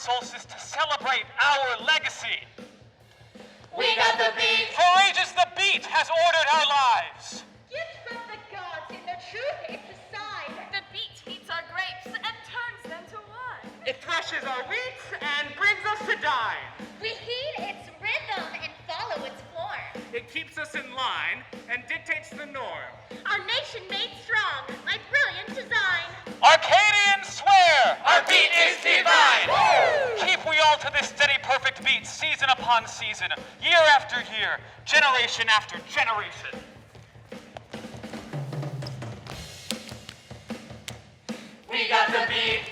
solstice to celebrate our legacy. We got the beat. For ages the beat has ordered our lives. Gift from the gods in their truth it's a sign. The beat heats our grapes and turns them to wine. It threshes our wheat and brings us to dine. We heed its rhythm and follow its form. It keeps us in line and dictates the norm. Our nation made strong by brilliant design. Arcadians swear Our beat is divine. keep we all to this steady perfect beat, season upon season, year after year, generation after generation. We got the beat.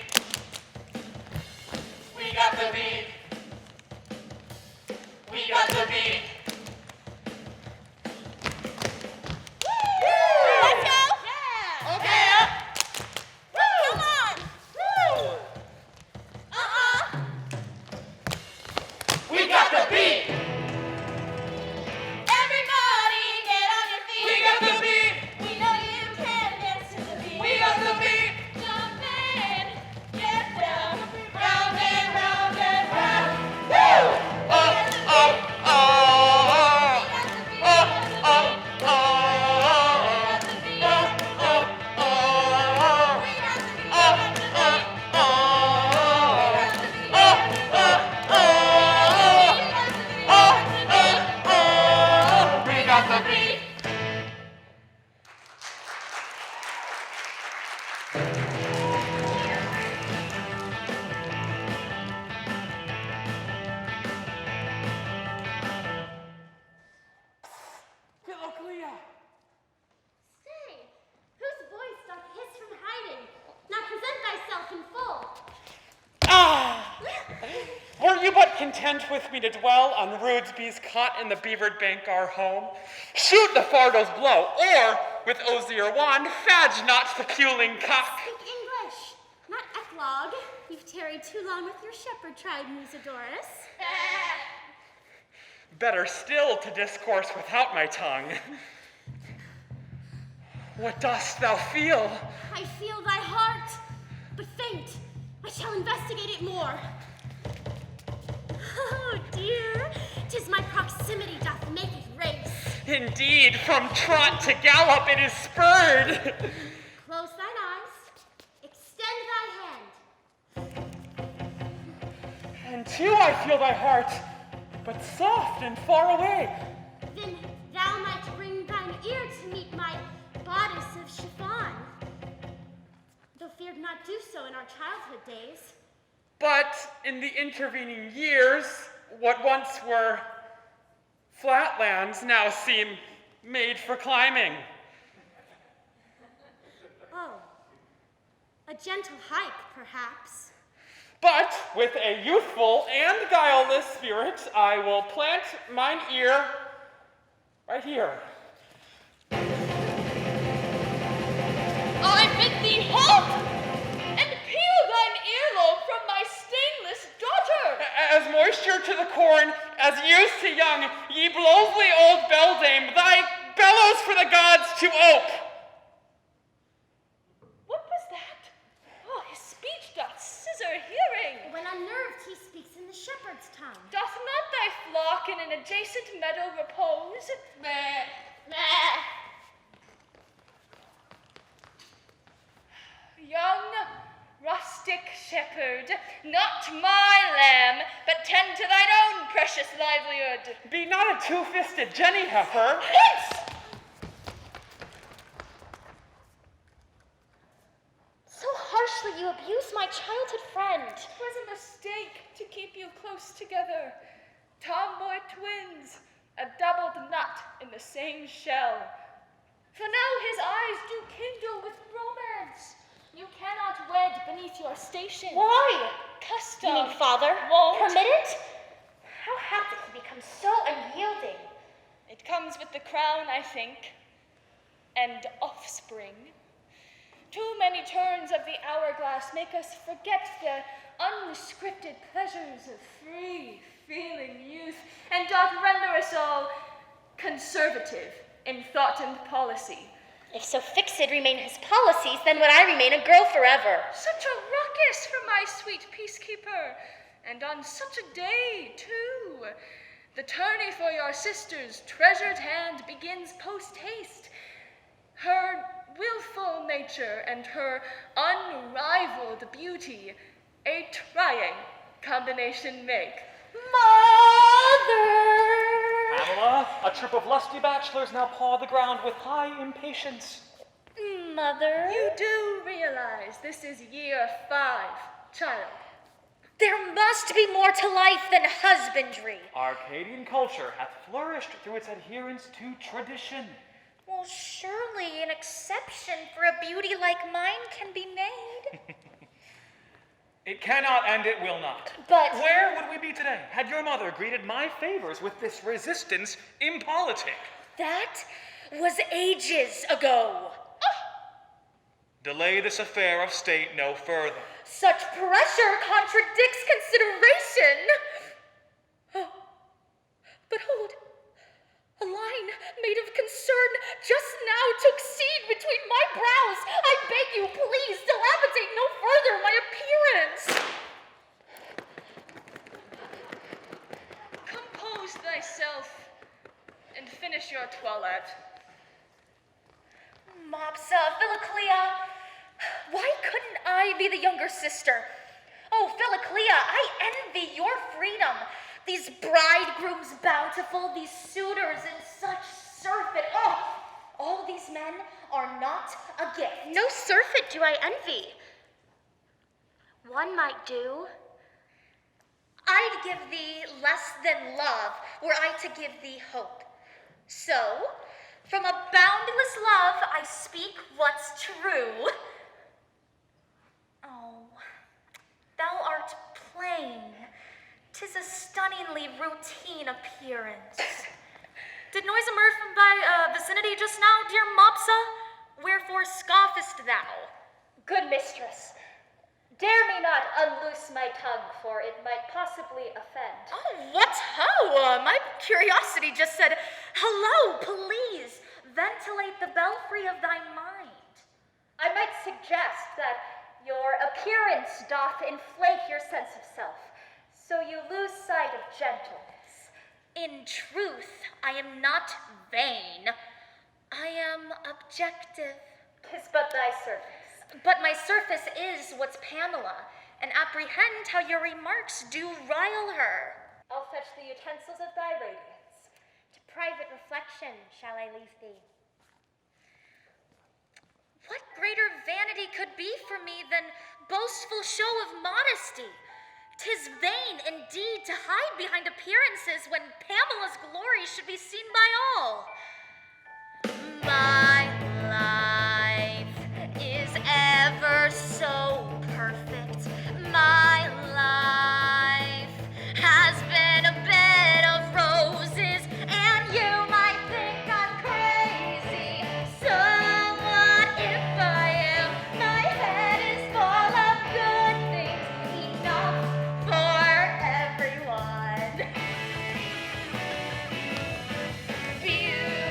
We got the beat. We got the beat. Let's go! Yeah! Okay. Come on! We got the beat. Everybody get on your feet! We got the beat. We know you can dance to the beat! We got the beat. Jump in, get down, Round and round and round. We got the beat, we got the beat, we got the We got the beat. Say, whose voice doth hiss from hiding? Now present thyself in full. Were you but content with me to dwell on Rudesby's cot in the beavered bank our home? Shoot the Fardo's blow, or with osier wand, fadge not the puling cock. Speak English, not eclogue. You've tarried too long with your shepherd tribe, Musidorus. Better still to discourse without my tongue. What dost thou feel? I feel thy heart, but faint. I shall investigate it more. Oh dear, 'tis my proximity doth make it race. Indeed, from trot to gallop it is spurred. Close thine eyes, extend thy hand. And too I feel thy heart, but soft and far away. Then thou might bring thine ear to meet my bodice of chiffon. Though feared not do so in our childhood days. But in the intervening years, what once were flatlands now seem made for climbing. Oh, a gentle hike, perhaps. But with a youthful and guileless spirit, I will plant mine ear right here. I bid thee halt! And peel thine earlobe from my stainless daughter! As moisture to the corn, as youth to young, ye blowsly old beldame, thy bellows for the gods to ope. What was that? Oh, his speech doth scissor hearing. When unnerved, he speaks in the shepherd's tongue. Doth not thy flock in an adjacent meadow repose? Meh, meh. Young, rustic shepherd, not my lamb, but tend to thine own precious livelihood. Be not a two-fisted jenny heifer. Hence! So harshly you abuse my childhood friend. 'Twas a mistake to keep you close together. Tomboy twins, a doubled nut in the same shell. For now his eyes do kindle with romance. You cannot wed beneath your station. Why? Custom. You mean father? Won't. Permit it? How hath he become so unyielding? It comes with the crown, I think, and offspring. Too many turns of the hourglass make us forget the unscripted pleasures of free-feeling youth, and doth render us all conservative in thought and policy. If so fixed remain his policies, then would I remain a girl forever. Such a ruckus for my sweet peacekeeper. And on such a day, too. The tourney for your sister's treasured hand begins post-haste. Her willful nature and her unrivaled beauty a trying combination make. Mother! Pamela, a troop of lusty bachelors now paw the ground with high impatience. Mother? You do realize this is year 5, child. There must be more to life than husbandry. Arcadian culture hath flourished through its adherence to tradition. Well, surely an exception for a beauty like mine can be made. It cannot and it will not. But Where would we be today had your mother greeted my favors with this resistance impolitic? that was ages ago. Delay this affair of state no further. Such pressure contradicts consideration. Oh, but hold. A line made of concern just now took seed between my brows. I beg you, please, dilapidate no further my appearance. Compose thyself and finish your toilette. Mopsa, Philoclea, why couldn't I be the younger sister? Oh, Philoclea, I envy your freedom. These bridegrooms bountiful, these suitors in such surfeit. Oh, all these men are not a gift. No surfeit do I envy. One might do. I'd give thee less than love were I to give thee hope. So, from a boundless love, I speak what's true. Oh, thou art plain. 'Tis a stunningly routine appearance. Did noise emerge from thy vicinity just now, dear Mopsa? Wherefore scoffest thou? Good mistress, dare me not unloose my tongue, for it might possibly offend. Oh, what ho? My curiosity just said, hello, please, ventilate the belfry of thy mind. I might suggest that your appearance doth inflate your sense of self, so you lose sight of gentleness. In truth, I am not vain. I am objective. 'Tis but thy surface. But my surface is what's Pamela, and apprehend how your remarks do rile her. I'll fetch the utensils of thy radiance. To private reflection shall I leave thee. What greater vanity could be for me than boastful show of modesty? 'Tis vain indeed to hide behind appearances when Pamela's glory should be seen by all. My life is ever so perfect. My life has been a bed of roses, and you might think I'm crazy. So what if I am? My head is full of good things, enough for everyone. Beauty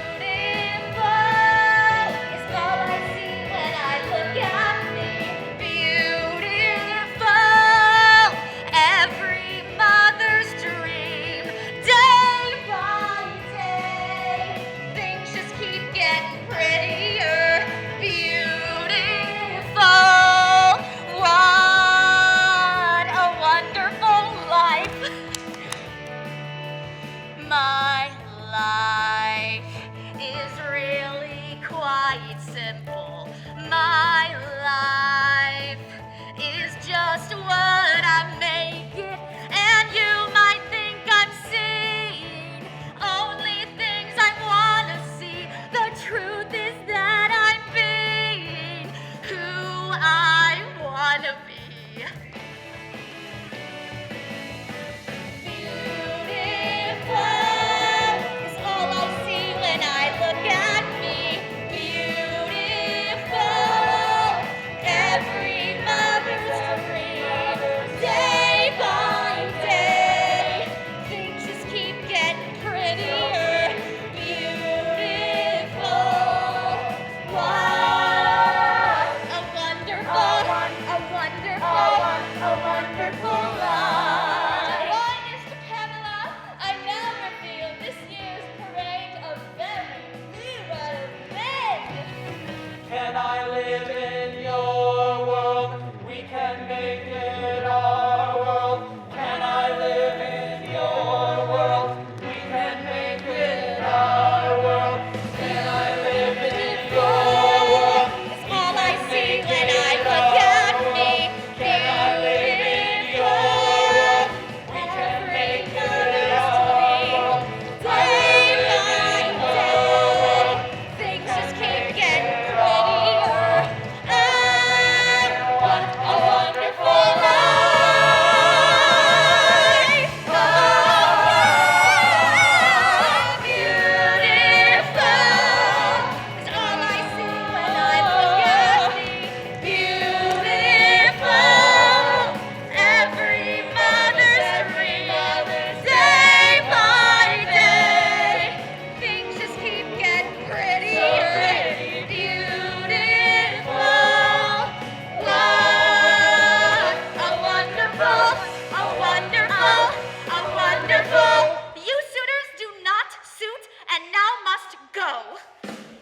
must go.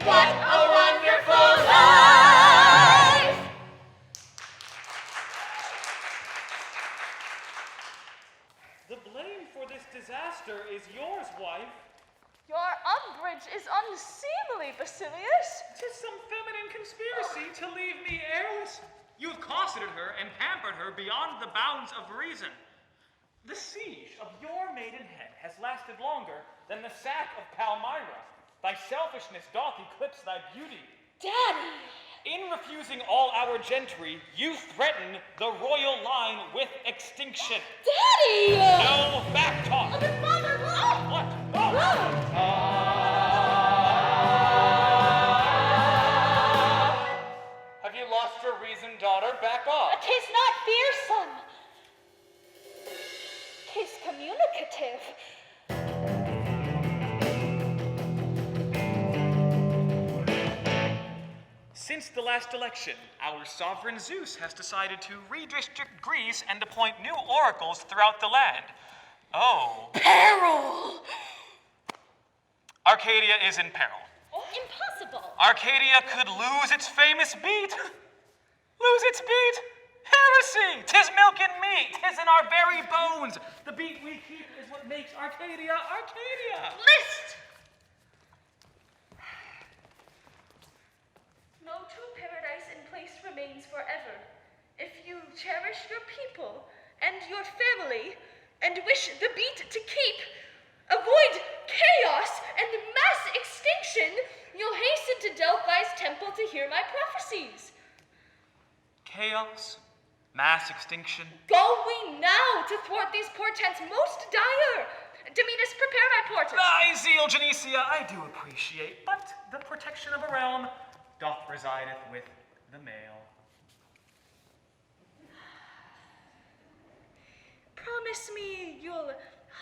What a wonderful life! The blame for this disaster is yours, wife. Your umbrage is unseemly, Basilius. 'Tis some feminine conspiracy to leave me heirless. You have cosseted her and pampered her beyond the bounds of reason. The siege of your maidenhead has lasted longer than the sack of Palmyra. Thy selfishness doth eclipse thy beauty. Daddy! In refusing all our gentry, you threaten the royal line with extinction. Daddy! No back talk. But Father, look! What? Oh. Have you lost your reason, daughter? Back off. 'Tis not fearsome. 'Tis communicative. Since the last election, our sovereign Zeus has decided to redistrict Greece and appoint new oracles throughout the land. Oh. Peril! Arcadia is in peril. Impossible. Arcadia could lose its famous beat. Lose its beat? Heresy! 'Tis milk and meat. 'Tis in our very bones. The beat we keep is what makes Arcadia Arcadia. List! No true paradise in place remains forever. If you cherish your people and your family and wish the beat to keep, avoid chaos and mass extinction, you'll hasten to Delphi's temple to hear my prophecies. Chaos, mass extinction. Go we now to thwart these portents most dire. Demetus, prepare my portent. Thy zeal, Genesia, I do appreciate, but the protection of a realm doth resideth with the male. Promise me you'll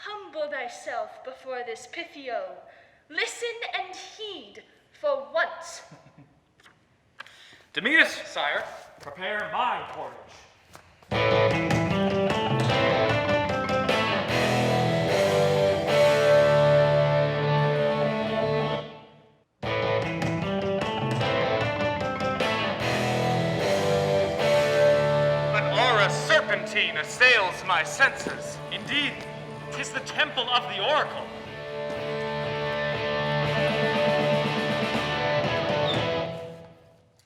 humble thyself before this Pythio. Listen and heed for once. Demetus, sire, prepare my portage. Serpentine assails my senses. Indeed, 'tis the temple of the oracle.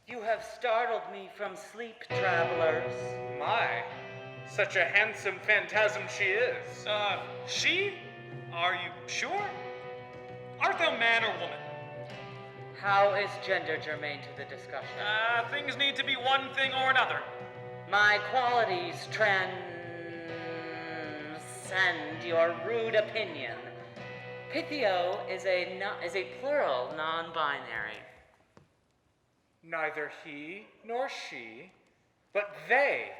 You have startled me from sleep, travelers. My, such a handsome phantasm she is. She? Are you sure? Art thou man or woman? How is gender germane to the discussion? Things need to be one thing or another. My qualities transcend your rude opinion. Pythio is a plural non-binary. Neither he nor she, but they.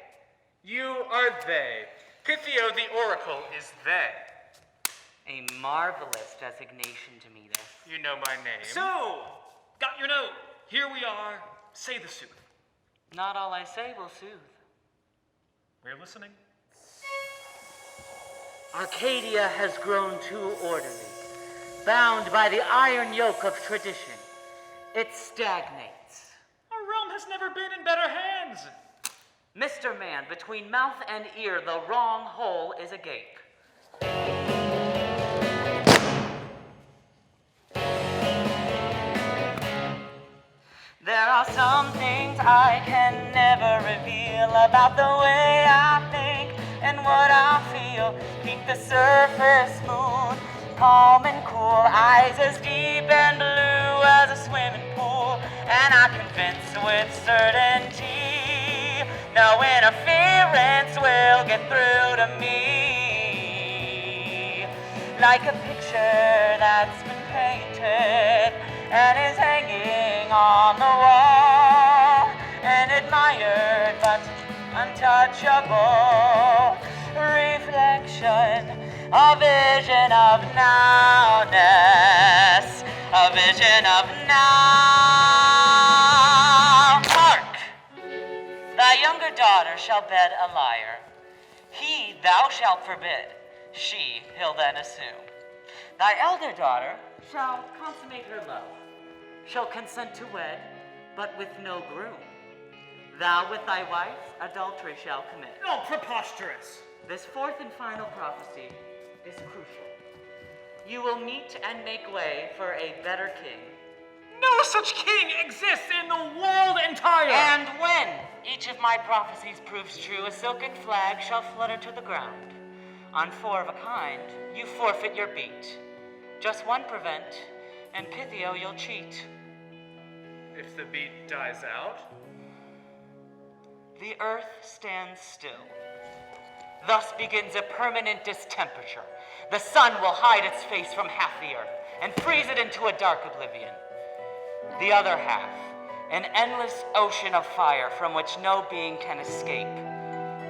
You are they. Pythio the oracle is they. A marvelous designation, Demetus. You know my name. So, got your note. Here we are. Say the sooth. Not all I say will soothe. We're listening. Arcadia has grown too orderly, bound by the iron yoke of tradition. It stagnates. Our realm has never been in better hands. Mr. Man, between mouth and ear, the wrong hole is agape. There are some things I can never reveal about the way I think and what I feel. Keep the surface smooth, calm and cool, eyes as deep and blue as a swimming pool. And I convince with certainty no interference will get through to me. Like a picture that's been painted and is hanging on the wall, an admired but untouchable reflection, a vision of nowness, a vision of now. Hark! Thy younger daughter shall bed a liar. He thou shalt forbid, she he'll then assume. Thy elder daughter shall consummate her love. Shall consent to wed, but with no groom. Thou with thy wife adultery shall commit. No, preposterous. This fourth and final prophecy is crucial. You will meet and make way for a better king. No such king exists in the world entire. And when each of my prophecies proves true, a silken flag shall flutter to the ground. On 4 of a kind, you forfeit your beat. Just one prevent, and Pythio you'll cheat. If the beat dies out, The earth stands still. Thus begins a permanent distemperature. The sun will hide its face from half the earth and freeze it into a dark oblivion. The other half, an endless ocean of fire from which no being can escape.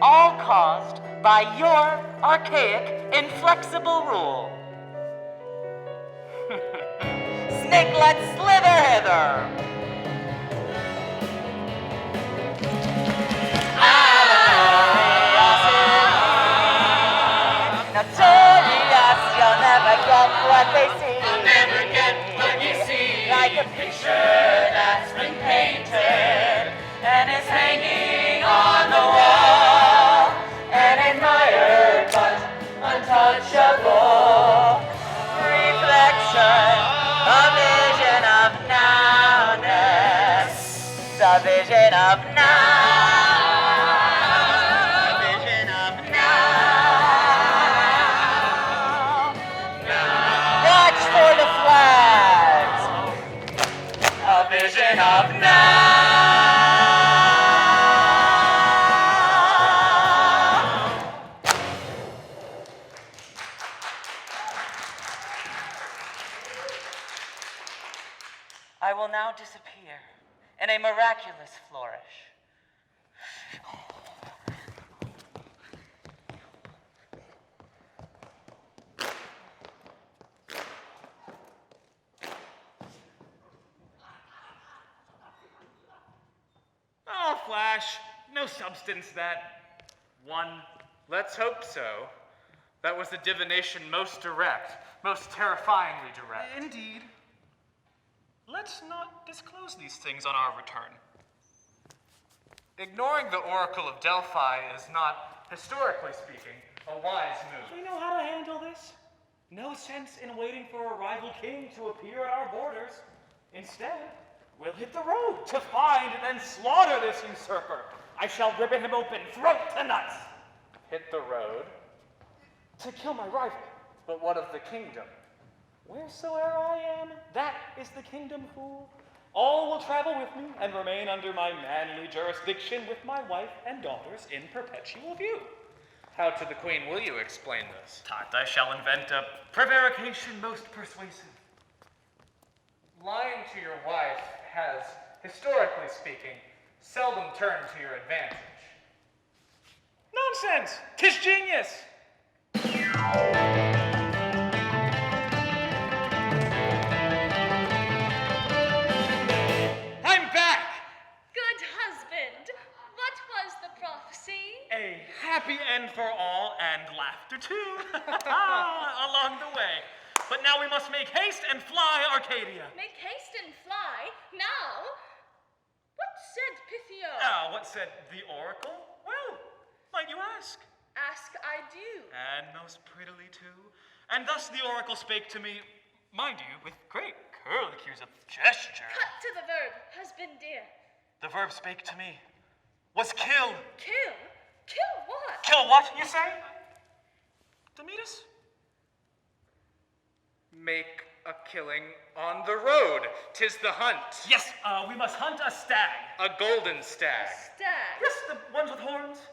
All caused by your archaic, inflexible rule. Snakelet slither hither! Notorious, you'll never get what they see. You'll never get what you see. Like a picture that's been painted and is hanging on the wall, and admired but untouchable. Reflection, a vision of nowness, a vision of now. Of now. I will now disappear in a miraculous flourish. Flash, no substance that. One. Let's hope so. That was the divination most direct, most terrifyingly direct. Indeed. Let's not disclose these things on our return. Ignoring the Oracle of Delphi is not, historically speaking, a wise move. We know how to handle this. No sense in waiting for a rival king to appear at our borders. Instead, we'll hit the road to find and then slaughter this usurper. I shall ribbon him open, throat to nuts. Hit the road? To kill my rival. But what of the kingdom? Wheresoe'er I am, that is the kingdom, fool. All will travel with me and remain under my manly jurisdiction with my wife and daughters in perpetual view. How to the queen will you explain this? I shall invent a prevarication most persuasive. Lying to your wife has, historically speaking, seldom turned to your advantage. Nonsense! 'Tis genius! I'm back! Good husband, what was the prophecy? A happy end for all and laughter too, along the way. But now we must make haste and fly Arcadia. Make haste and fly? Now? What said Pythio? What said the oracle? Well, might you ask? Ask I do. And most prettily too. And thus the oracle spake to me, mind you, with great curlicures of gesture. Cut to the verb, husband dear. The verb spake to me, was kill. Kill? Kill what? Kill what, you say? Demetus? Make a killing on the road. 'Tis the hunt. Yes, we must hunt a stag. A golden stag. Stag. Yes, the ones with horns.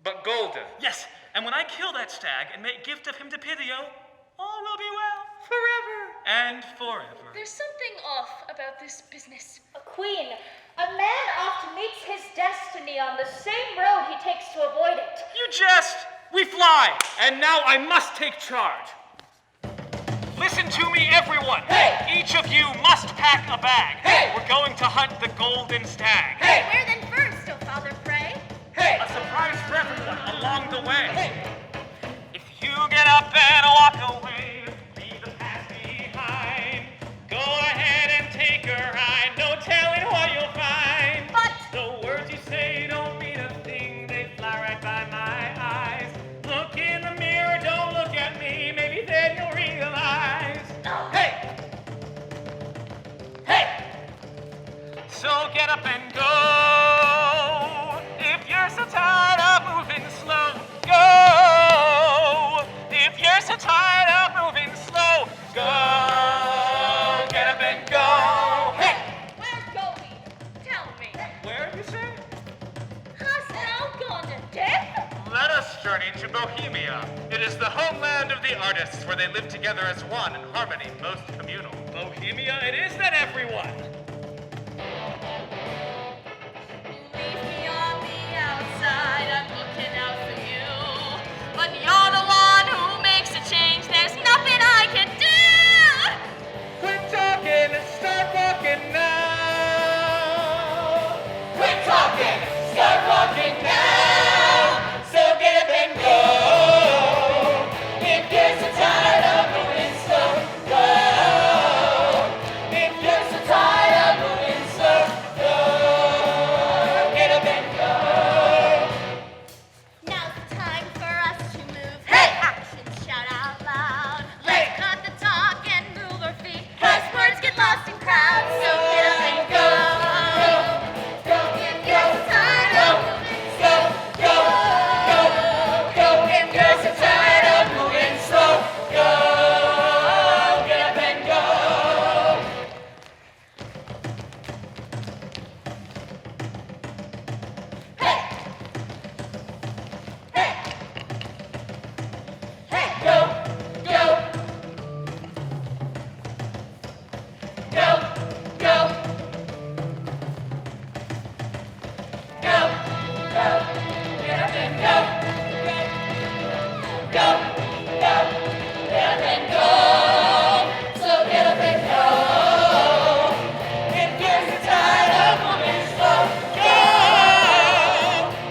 But golden. Yes, and when I kill that stag and make gift of him to Pythio, all will be well. Forever and forever. There's something off about this business. Queen, a man often meets his destiny on the same road he takes to avoid it. You jest! We fly! And now I must take charge. Listen to me, everyone! Hey! Each of you must pack a bag. Hey! We're going to hunt the golden stag. Hey! Where then first, O Father, pray? Hey! A surprise for everyone along the way. If you get up and walk away, leave the past So get up and go. If you're so tired of moving slow, go. If you're so tired of moving slow, go. Get up and go. Hey! Where go we? Tell me. Where, you say? Hast thou gone to death? Let us journey to Bohemia. It is the homeland of the artists, where they live together as one in harmony, most communal. Bohemia it is then, everyone. Leave me on the outside, I'm looking out for you. But you're the one who makes a change, there's nothing I can do. Quit talking and start walking now. Quit talking, start walking now. So get up and go. If you're so tired of moving slow, go. If you're so tired of moving slow, go. Get up and go. Now's the time for us to move. Hey! Action, shout out loud. Let's cut the talk and move our feet. Cause words get lost in crowds. So get up and go. If you're so tired of moving slow, Go, go, go. If you're so tired of moving slow, go. Get up and go. Hey! Hey! Hey! Go, go. Go, go. Go, go. Get up and go. Go, go. Get up and go. So get up and go. If you're so tired of moving slow, go.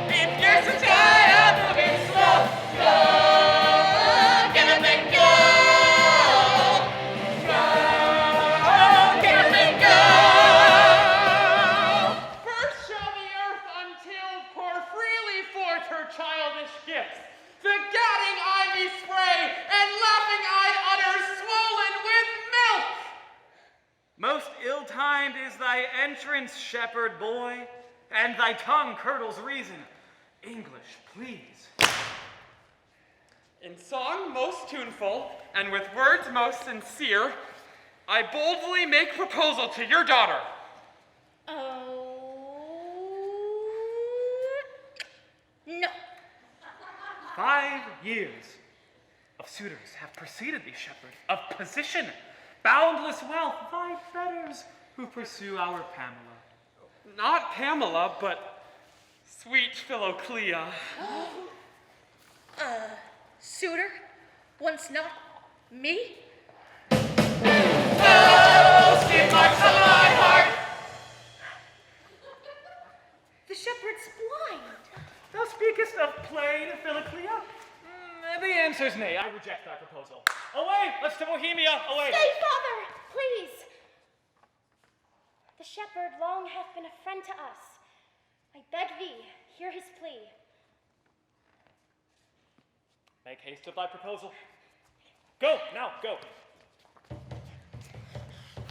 If you're so tired of moving slow, go. Get up and go. Go. Get up and go. First shall the earth untilled pour freely forth her childish gifts. The gadding ivy spray and laughing-eyed udders swollen with milk. Most ill-timed is thy entrance, shepherd boy, and thy tongue curdles reason. English, please. In song most tuneful, and with words most sincere, I boldly make proposal to your daughter. no. 5 years of suitors have preceded thee, shepherd, of position, boundless wealth, thy betters who pursue our Pamela. Not Pamela, but sweet Philoclea. Suitor? Once not me? Skid marks on my heart. The shepherd's blind. Thou speakest of plain Philoclea? The answer's nay. I reject thy proposal. Away! Let's to Bohemia! Away! Stay, father, please. The shepherd long hath been a friend to us. I beg thee, hear his plea. Make haste of thy proposal. Go, now, go.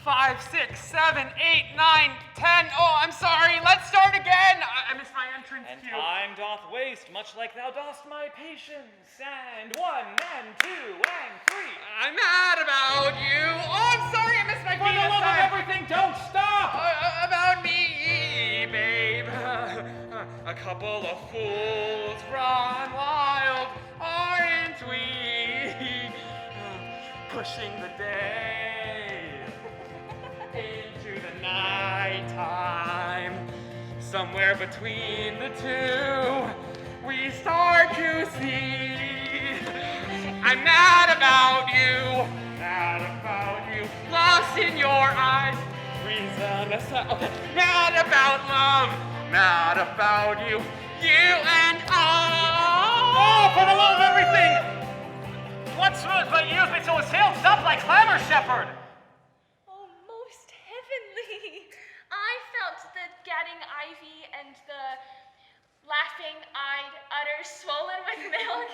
5, 6, 7, 8, 9, 10. Oh, I'm sorry. Let's start again. I missed my entrance And cue. time doth waste, much like thou dost my patience. And 1, and 2, and 3. I'm mad about you. Oh, I'm sorry. I missed my For the Venus love of time. everything, don't stop! About me, babe. A couple of fools run wild, aren't we? Pushing the day into the night time. Somewhere between the two, we start to see. I'm mad about you, lost in your eyes. Reason aside, okay. Mad about love, mad about you, you and I. Oh, for the love of everything! What smooth but years me so assailed? Stop thy clamor, shepherd! Oh, most heavenly. I felt the gadding ivy and the laughing-eyed udders swollen with milk.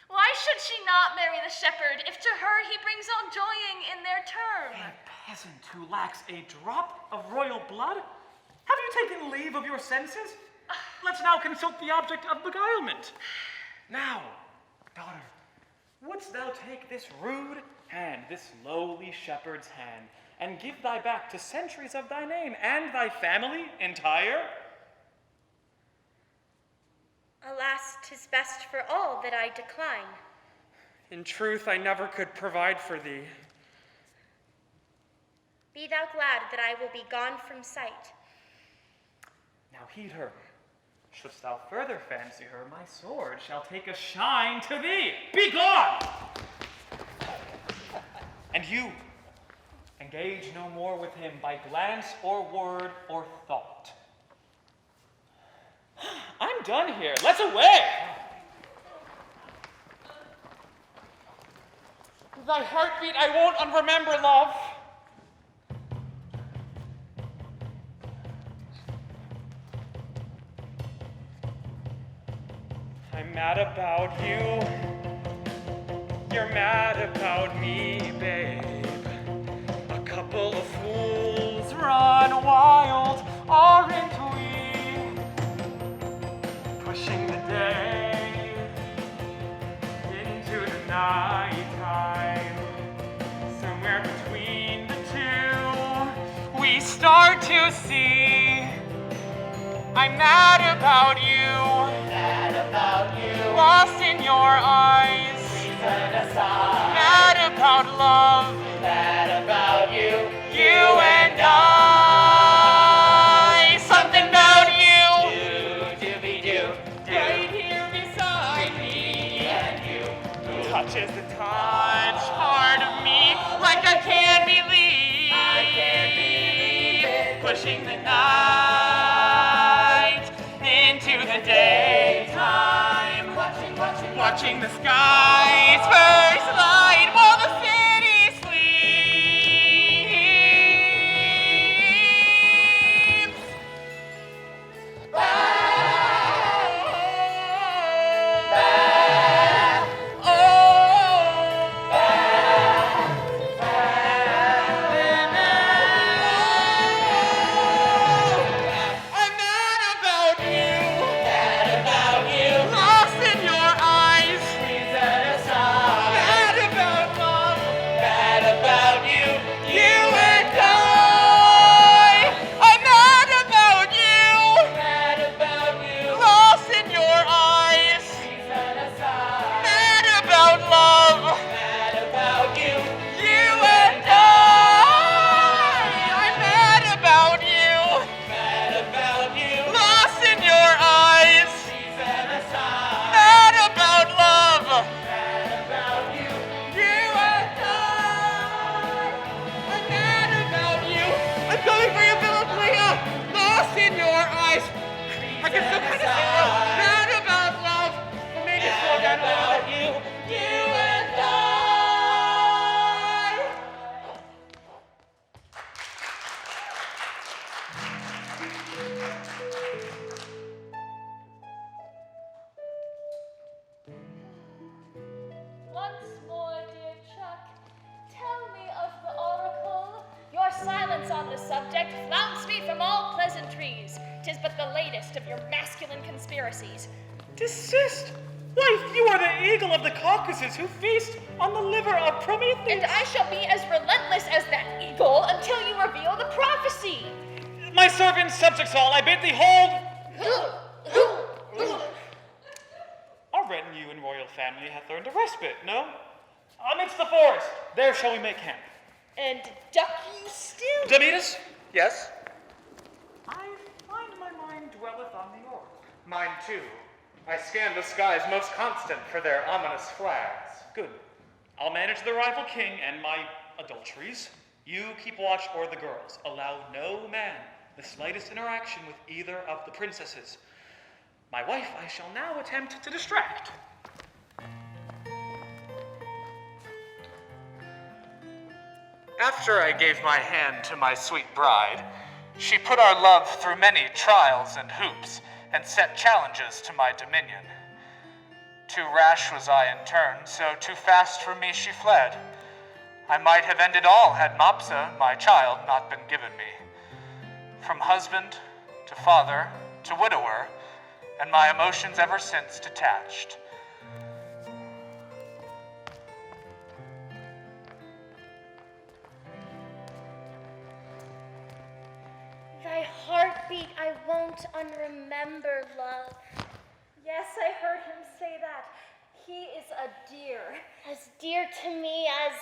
Why should she not marry the shepherd if to her he brings all joying in their term? peasant who lacks a drop of royal blood? Have you taken leave of your senses? Let's now consult the object of beguilement. Now, daughter, wouldst thou take this rude hand, this lowly shepherd's hand, and give thy back to centuries of thy name and thy family entire? Alas, 'tis best for all that I decline. In truth, I never could provide for thee. Be thou glad that I will be gone from sight. Now heed her. Shouldst thou further fancy her, my sword shall take a shine to thee. Be gone! And you, engage no more with him by glance or word or thought. I'm done here. Let's away! Thy heartbeat I won't unremember, love. I'm mad about you. You're mad about me, babe. A couple of fools run wild, aren't we? Pushing the day into the night time. Somewhere between the two, we start to see. I'm mad about you. Mad about you. Lost in your eyes. Set aside. Mad about love. Mad about you. You and I. Something about you. Do. Right here beside me. And you. Touches the touch part of me like I can't believe. I can't believe it. Pushing the night into the daytime. Watching the skies first light while the city sleeps. I'm mad about you. Mad about you. Lost in your eyes. Set aside. Mad about love. Mad about you. You and I. I'm mad about you. Mad about you. Lost in your eyes. Set aside. Mad about love. Mad about you. You and I. I'm mad about you. Mad about you. Lost in your eyes. Set aside. Mad about love. Mad about you. You and I. I'm mad about you. I'm going for your bill of Leah. Lost in your eyes. I can still kind of see you. Mad about love. Well, maybe slow down a little bit. You and I. Once more, dear Chuck, tell me of the oracle. Your silence on the subject flouts me from all pleasantries. 'Tis but the latest of your masculine conspiracies. Desist! Wife, you are the eagle of the Caucasus who feast on the liver of Prometheus. And I shall be as relentless as that eagle until you reveal the prophecy. My servants, subjects all, I bid thee hold. Our retinue and royal family hath earned a respite, no? Amidst the forest, there shall we make camp. And duck you still? Demetrius? Yes? I find my mind dwelleth on the oracle. Mine too. I scan the skies most constant for their ominous flags. Good. I'll manage the rival king and my adulteries. You keep watch o'er the girls. Allow no man the slightest interaction with either of the princesses. My wife I shall now attempt to distract. After I gave my hand to my sweet bride, she put our love through many trials and hoops, and set challenges to my dominion. Too rash was I in turn, so too fast from me she fled. I might have ended all had Mopsa, my child, not been given me. From husband to father to widower, and my emotions ever since detached. Thy heartbeat I won't unremember, love. Yes, I heard him say that. He is a dear. As dear to me as...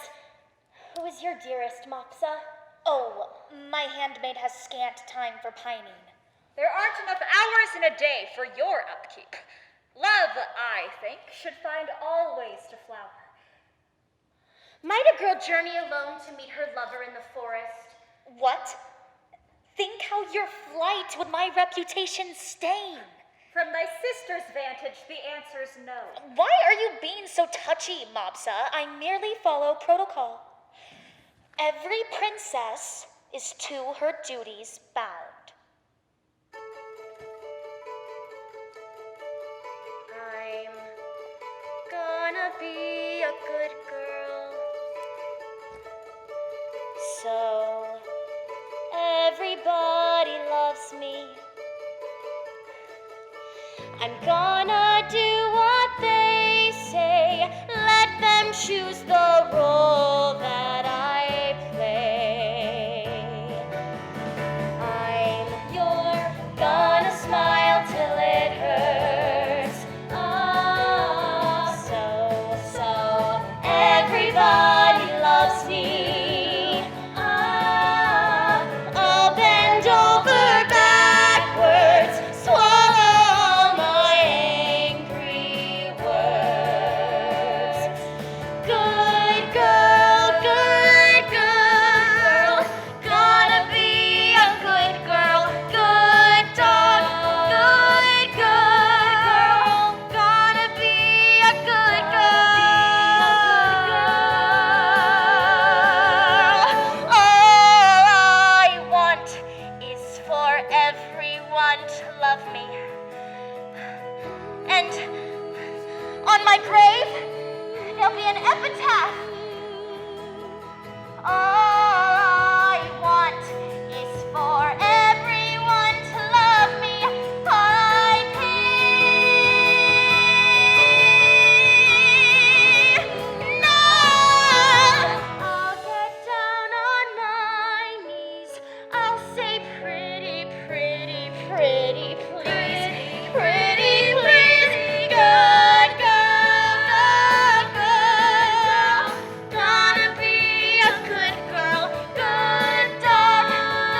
Who is your dearest, Mopsa? Oh, my handmaid has scant time for pining. There aren't enough hours in a day for your upkeep. Love, I think, should find all ways to flower. Might a girl journey alone to meet her lover in the forest? What? Think how your flight would my reputation stain. From thy sister's vantage, the answer's no. Why are you being so touchy, Mopsa? I merely follow protocol. Every princess is to her duties bound. I'm gonna be a good girl, so everybody loves me. I'm gonna do what they say, let them choose the role that I play. You're gonna smile till it hurts. So everybody loves me. I'll bend over backwards, swallow my angry words. Good girl, gotta be a good girl. Good dog, good girl, gotta be a good girl. All I want is for everyone to love me. And on my grave, there'll be an epitaph. All I want is for everyone to love me. R.I.P. No! I'll get down on my knees. I'll say pretty, pretty, pretty, please. Pretty, please. Good girl. Gonna be a good girl. Good dog.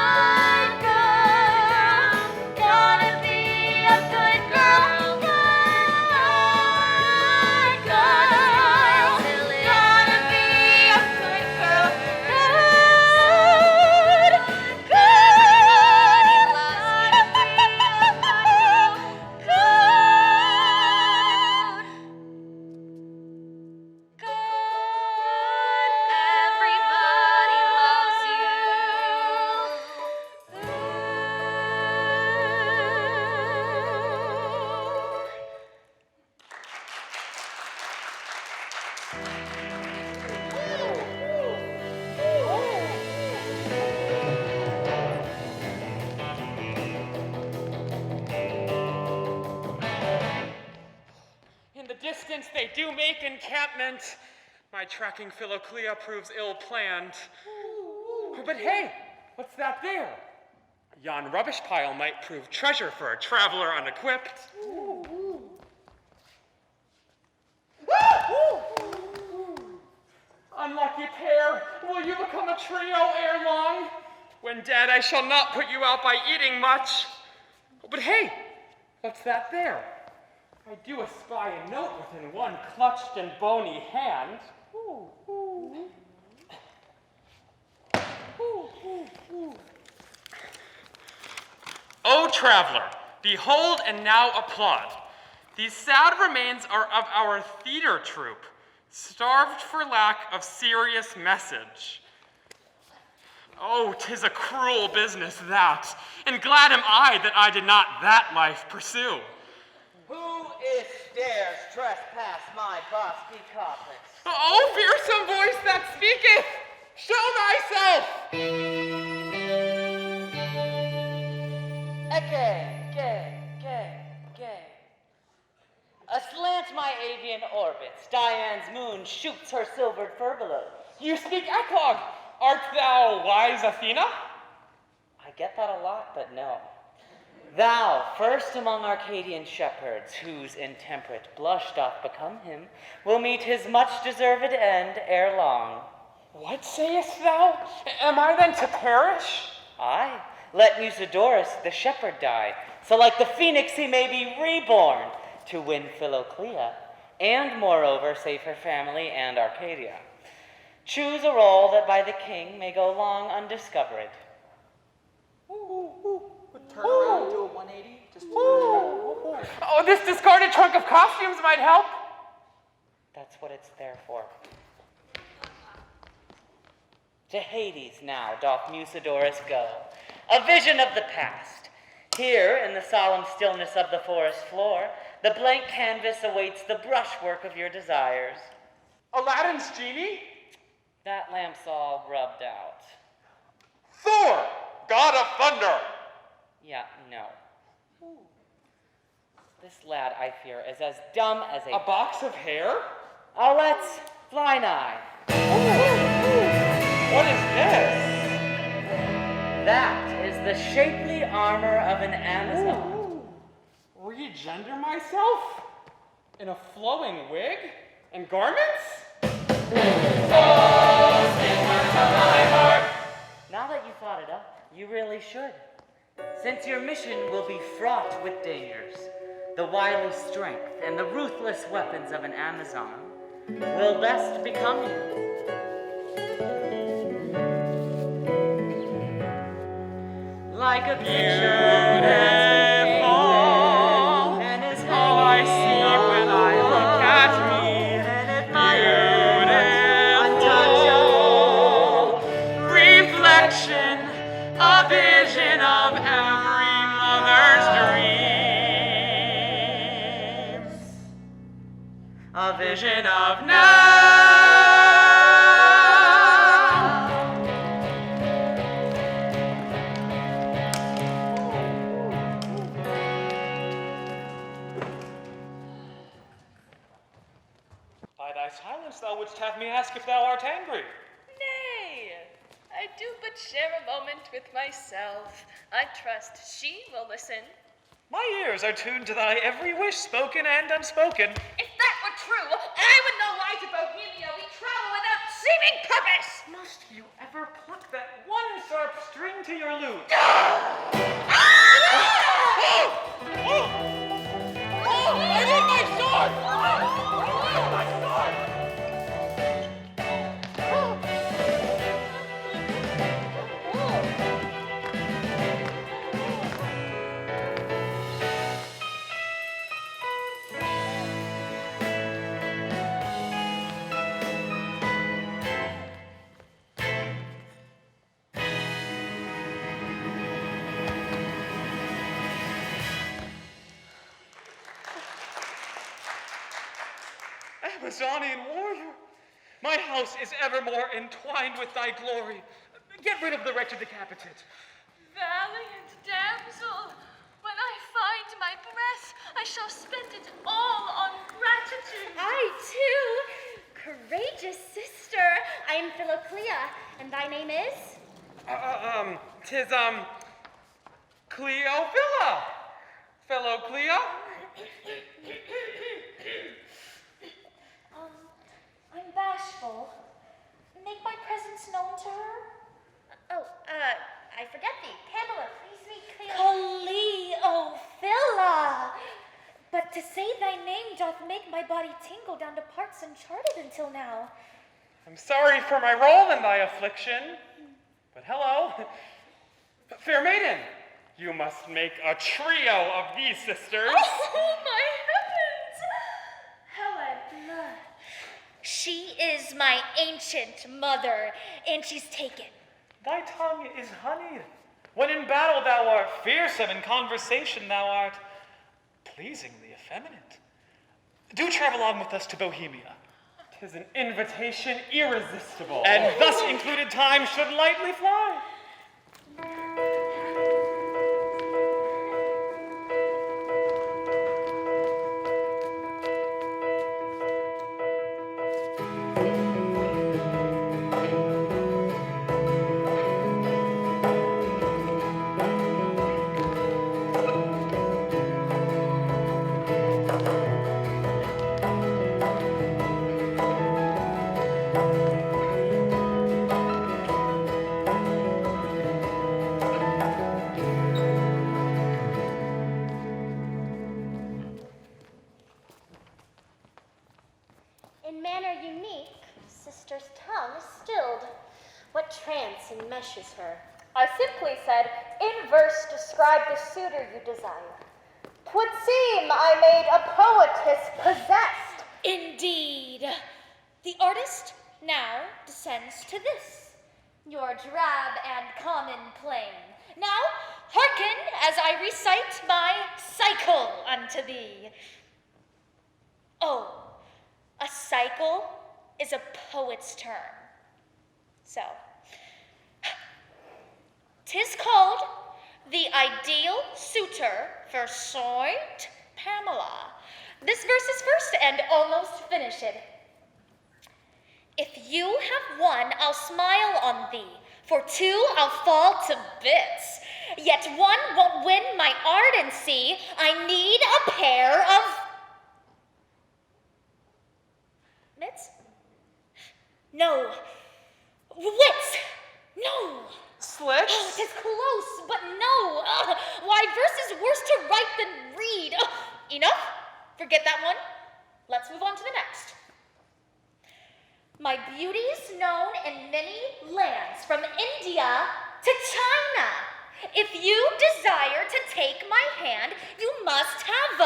Good girl. Gonna be a good girl. Good girl. Gonna be a good girl. Good. Everybody loves In the distance they do make encampment. My tracking Philoclea proves ill-planned. Oh, but hey, what's that there? Yon rubbish pile might prove treasure for a traveler unequipped. Unlucky pair, will you become a trio ere long? When dead, I shall not put you out by eating much. But hey, what's that there? I do espy a note within one clutched and bony hand. O traveler, behold and now applaud. These sad remains are of our theater troupe, starved for lack of serious message. Oh, 'tis a cruel business that, and glad am I that I did not that life pursue. Who is dares trespass my bosky coppice? O fearsome voice that speaketh, show thyself! Eke, gay. Aslant my avian orbits, Diane's moon shoots her silvered furbelows. You speak eclogue. Art thou wise Athena? I get that a lot, but no. Thou, first among Arcadian shepherds, whose intemperate blush doth become him, will meet his much-deserved end ere long. What sayest thou? Am I then to perish? Aye, let Musidorus the shepherd die, so like the phoenix he may be reborn, to win Philoclea, and moreover save her family and Arcadia. Choose a role that by the king may go long undiscovered. Turn around, do a 180. Just Oh, this discarded trunk of costumes might help. That's what it's there for. To Hades now doth Musidorus go, a vision of the past. Here, in the solemn stillness of the forest floor, the blank canvas awaits the brushwork of your desires. Aladdin's genie? That lamp's all rubbed out. Thor, god of thunder. Yeah, no. This lad, I fear, is as dumb as A box of hair? Oh, let's fly nigh. What is this? That is the shapely armor of an Amazon. Regender myself? In a flowing wig? And garments? Now that you thought it up, you really should. Since your mission will be fraught with dangers, the wily strength and the ruthless weapons of an Amazon will best become you. Like a picture that's been painted, and is all I see when I look at me. and admired, untouchable. Reflection, a vision of every mother's dreams. A Vision of now. By thy silence thou wouldst have me ask if thou art angry. Nay, I do but share a moment with myself. I trust she will listen. My ears are tuned to thy every wish, spoken and unspoken. If that were true, I would know why to Bohemia we travel without seeming purpose. Must you ever pluck that one sharp string to your lute? I need my sword! My sword! Amazonian warrior, my house is evermore entwined with thy glory. Get rid of the wretched decapitate. Valiant damsel, when I find my breath, I shall spend it all on gratitude. I too. Courageous sister, I am Philoclea, and thy name is? 'Tis, Cleophila. Fellow Cleo? I'm bashful. Make my presence known to her? Oh, I forget thee. Pamela, please meet Cleophila. But to say thy name doth make my body tingle down to parts uncharted until now. I'm sorry for my role in thy affliction, but hello. Fair maiden, you must make a trio of these sisters. Oh, my heavens! Helen. She is my ancient mother, and she's taken. Thy tongue is honeyed. When in battle thou art fearsome, in conversation thou art pleasingly effeminate. Do travel on with us to Bohemia. 'Tis an invitation irresistible. And thus included time should lightly fly. In manner unique, sister's tongue is stilled. What trance enmeshes her? I simply said, in verse describe the suitor you desire. 'Twould seem I made a poetess possessed. Indeed. The artist now descends to this, your drab and common plain. Now hearken as I recite my cycle unto thee. Oh, a cycle is a poet's term. So, 'tis called the ideal suitor for Saint Pamela. This verse is first and almost finished. If you have one, I'll smile on thee. For two, I'll fall to bits. Yet one won't win my ardency. I need a pair of mitts? No. Wits! No! Slits? Oh, 'tis close, but no. Why, verse is worse to write than read. Enough? Forget that one. Let's move on to the next. My beauty's known in many lands, from India to China. If you desire to take my hand, you must have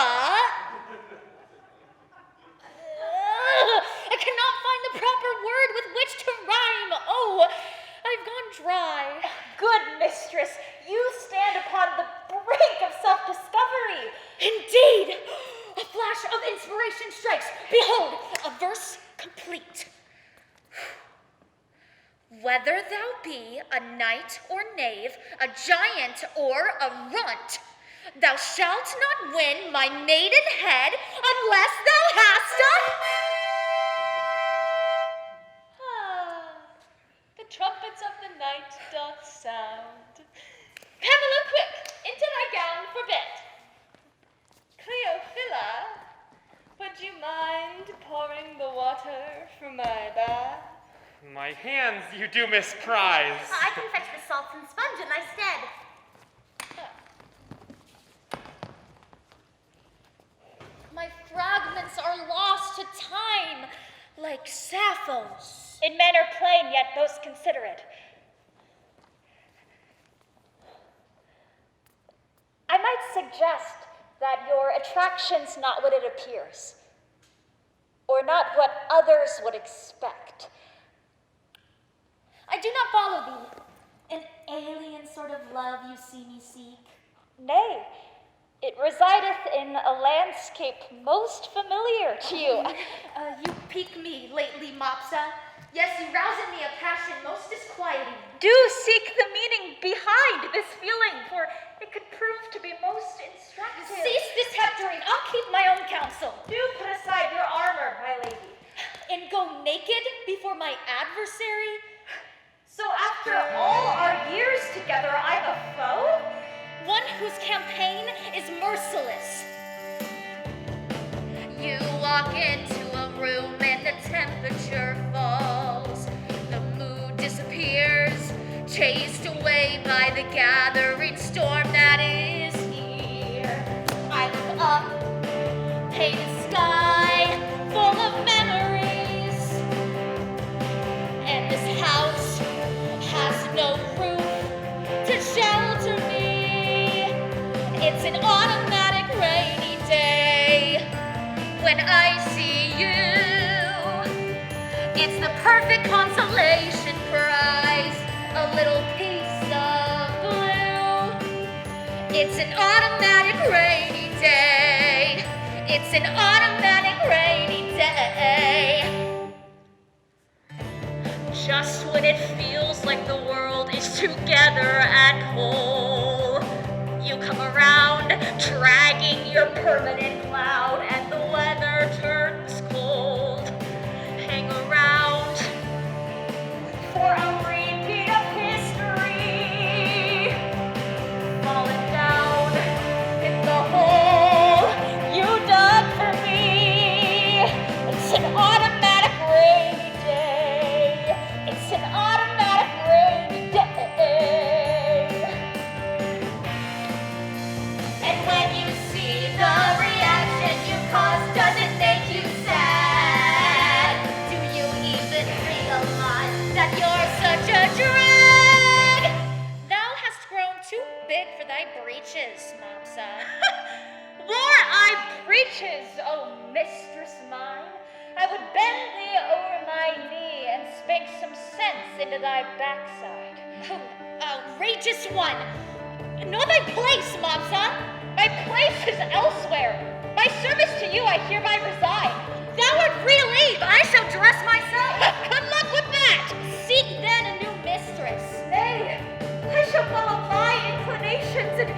I cannot find the proper word with which to rhyme. Oh, I've gone dry. Good mistress, you stand upon the brink of self-discovery. Indeed, a flash of inspiration strikes. Behold, a verse complete. Whether thou be a knight or knave, a giant or a runt, thou shalt not win my maidenhead unless thou hast the trumpets of the night doth sound. Pamela, quick, into thy gown for bed. Cleophila, would you mind pouring the water for my bath? My hands you do misprize. I can fetch the salt and sponge in thy stead. My fragments are lost to time, like Sappho's. In manner plain, yet most considerate. I might suggest that your attraction's not what it appears, or not what others would expect. I do not follow thee. An alien sort of love you see me seek. Nay, it resideth in a landscape most familiar to you. You pique me lately, Mopsa. Yes, you rouse in me a passion most disquieting. Do seek the meaning behind this feeling, for it could prove to be most instructive. Cease this hectoring. I'll keep my own counsel. Do put aside your armor, my lady. And go naked before my adversary? So after all our years together, I'm a foe? One whose campaign is merciless. You walk into a room and the temperature falls. The mood disappears, chased away by the gathering storm that is here. I look up, painted sky, full of memories. And this house has no roof to shelter me. It's an automatic rainy day when I see you. It's the perfect consolation prize, a little piece of blue. It's an automatic rainy day. It's an automatic rainy day. Just when it feels like the world is together and whole, you come around, dragging your permanent cloud, and the weather turns cold. Hang around for a repeat of history, falling down in the hole you dug for me. It's an automatic rainy day. It's an automatic rainy day. And when you see the reaction you cause, does it make you sad? Do you even realize that you're such a drag? Thou hast grown too big for thy breeches, Mopsa. Wore I breeches, O mistress mine, I would bend thee over my knee and spank some sense into thy backside. Oh, outrageous one! Know thy place, Mopsa! My place is elsewhere. My service to you I hereby resign. Thou art real Abe! I shall dress myself! Good luck with that! Seek then a new mistress. Nay, I shall follow thy inclinations and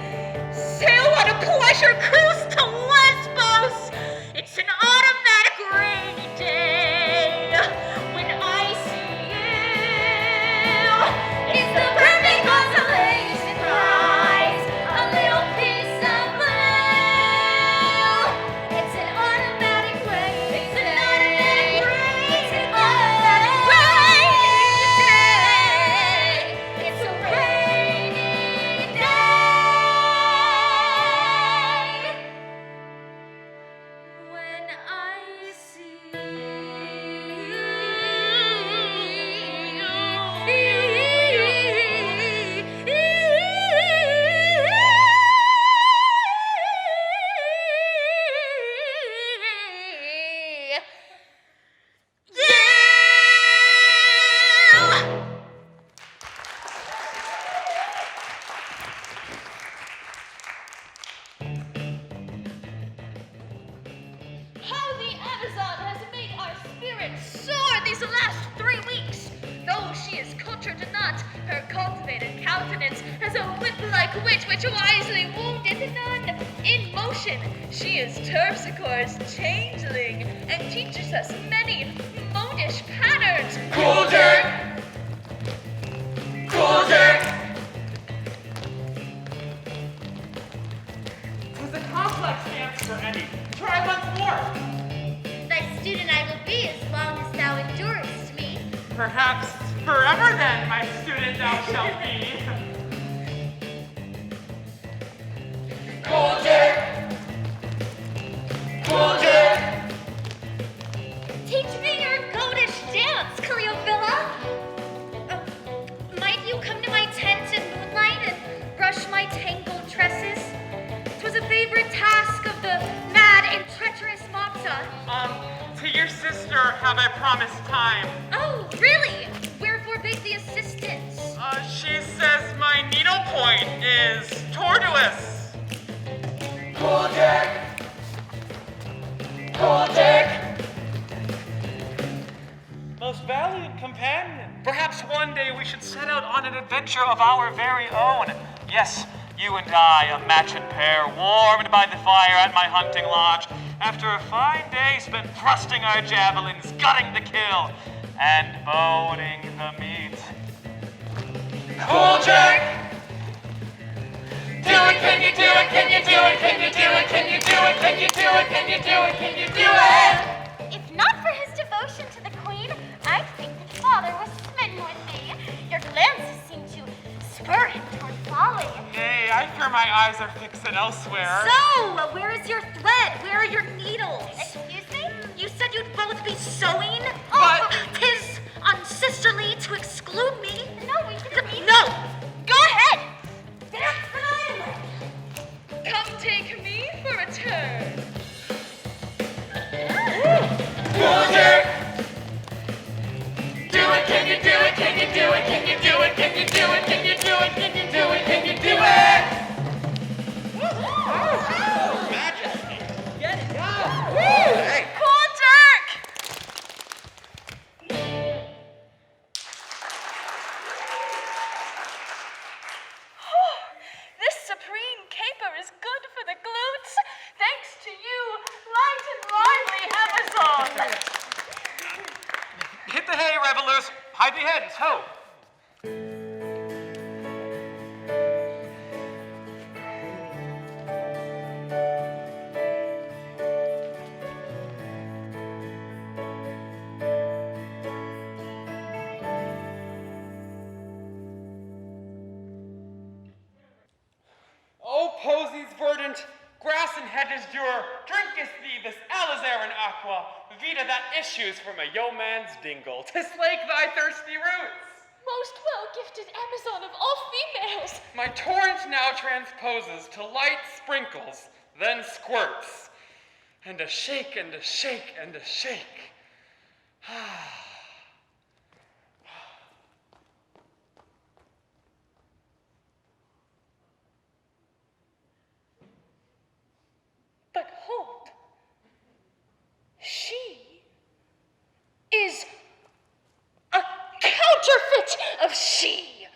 sail on a pleasure cruise to Lesbos. It's an automatic rainy day. When I see you, it's the perfect consolation prize. A little piece of blue. It's an automatic rain. It's an automatic rain. It's an automatic rainy day. It's a rainy day. When I see How the Amazon has made our spirits soar these last 3 weeks. Though she is cultured not, her cultivated countenance has a whip-like wit which wisely wounded none. In motion, she is terpsichore's changeling and teaches us many modish patterns. Cool jerk! Cool jerk! 'Tis a complex dance for any. Try once more. thy student I will be as long as thou endurest me. Perhaps forever then, my student thou shalt be. Cool jerk. Cool jerk. Teach me your goatish dance, Cleovilla. Might you come to my tent in moonlight and brush my tangled tresses? 'Twas a favorite task of the mad and treacherous Mopsa. To your sister have I promised time. Oh, really? Wherefore beg the assistance? She says my needlepoint is tortuous. Cool jerk. Cool jerk. Most valiant companion, perhaps one day we should set out on an adventure of our very own. Yes, you and I, a matched pair, warmed by the fire at my hunting lodge, after a fine day spent thrusting our javelins, gutting the kill, and boning the meat. Cool jerk. Do it, can you do it, can you do it, can you do it, can you do it, can you do it, can you do it, can you do it? If not for his devotion to the queen, I think that father was smitten with me. Your glances seem to spur him toward folly. Nay, I fear my eyes are fixed elsewhere. So, where is your thread? Where are your needles? Excuse me? You said you'd both be sewing? But- 'Tis unsisterly to exclude me. No, we didn't mean No! Go ahead! Come take me for a turn. Cool jerk. Do it, can you do it, can you do it, can you do it, can you do it, can you do it, can you do it, can you do it? Majesty. Get it. Cool jerk! summer is good for the glutes, thanks to you, light and lively Amazon. Hit the hay, revelers. Hide the heads, ho. O posies verdant, grass and hedges dure, drinkest thee this alizarin aqua, vita that issues from a yeoman's dingle, to slake thy thirsty roots. Most well-gifted Amazon of all females. My torrent now transposes to light sprinkles, then squirts, and a shake and a shake and a shake. But hold. She is a counterfeit of she.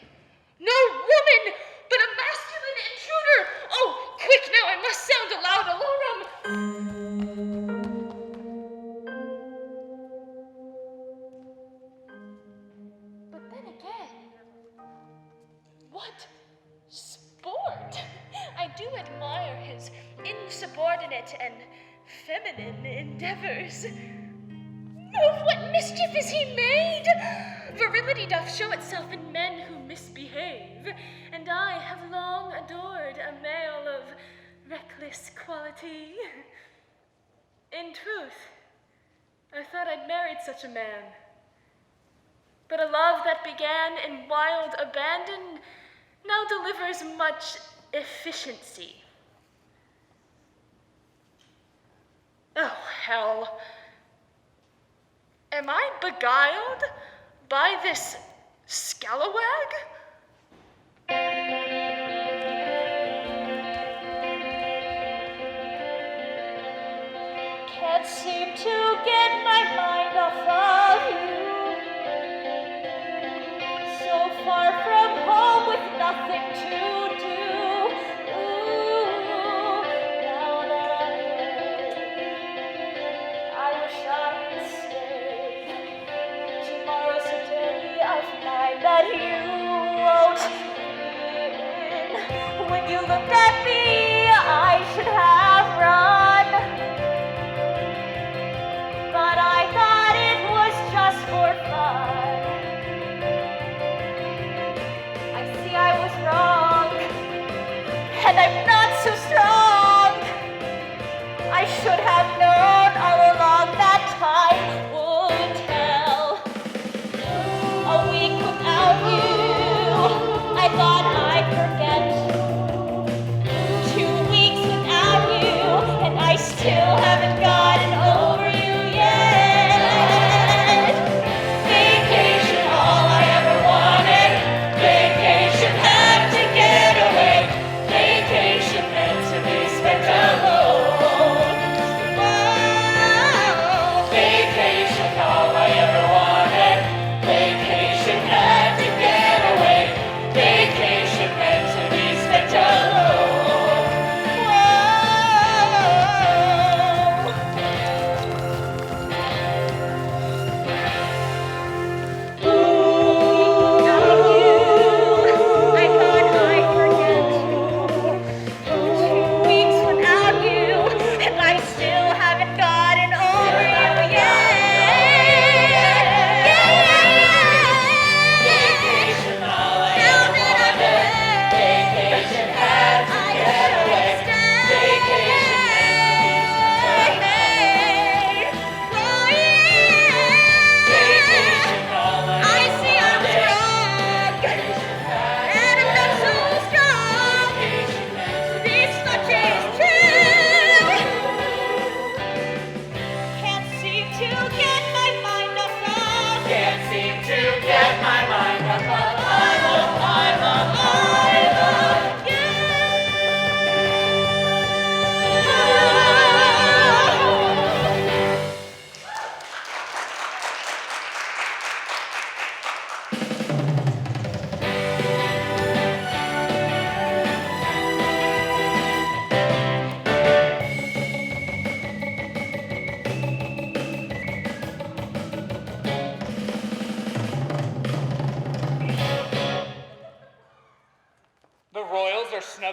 No woman, but a masculine intruder. Oh, quick now, I must sound a loud alarum. But then again, what sport? I do admire his insubordinate and feminine endeavors. Of what mischief is he made? Virility doth show itself in men who misbehave, and I have long adored a male of reckless quality. In truth, I thought I'd married such a man. But a love that began in wild abandon now delivers much efficiency. Oh, hell. Am I beguiled by this scalawag? Can't seem to get my mind off of you. So far from home with nothing to do. Ooh, now that I'm away, I wish I had stayed. Tomorrow's a day of mine that you won't be in. When you looked at me, I should have run. But I thought it was just for fun. I see I was wrong, and I'm not so strong. I should have known all along that time would tell. A week without you, I thought I'd forget. 2 weeks without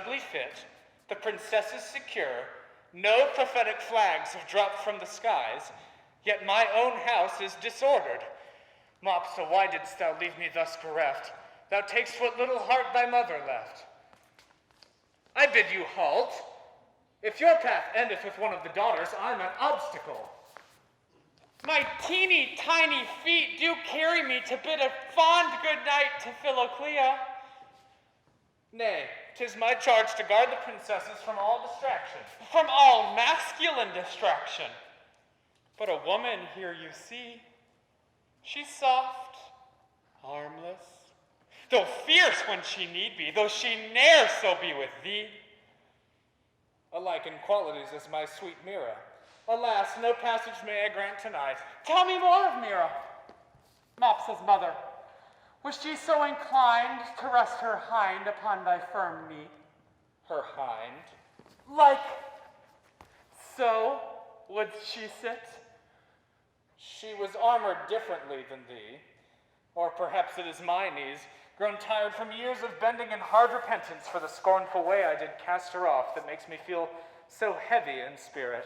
snugly fit, the princess is secure, no prophetic flags have dropped from the skies, yet my own house is disordered. Mopsa, why didst thou leave me thus bereft? Thou tak'st what little heart thy mother left. I bid you halt. If your path endeth with one of the daughters, I'm an obstacle. My teeny tiny feet do carry me to bid a fond good night to Philoclea. Nay, 'tis my charge to guard the princesses from all distraction, from all masculine distraction. But a woman here you see, she's soft, harmless, though fierce when she need be, though she ne'er so be with thee. Alike in qualities as my sweet Mira. Alas, no passage may I grant tonight. Tell me more of Mira. Mopsa's mother, was she so inclined to rest her hind upon thy firm knee? Her hind? Like so would she sit? She was armored differently than thee. Or perhaps it is my knees, grown tired from years of bending in hard repentance for the scornful way I did cast her off, that makes me feel so heavy in spirit.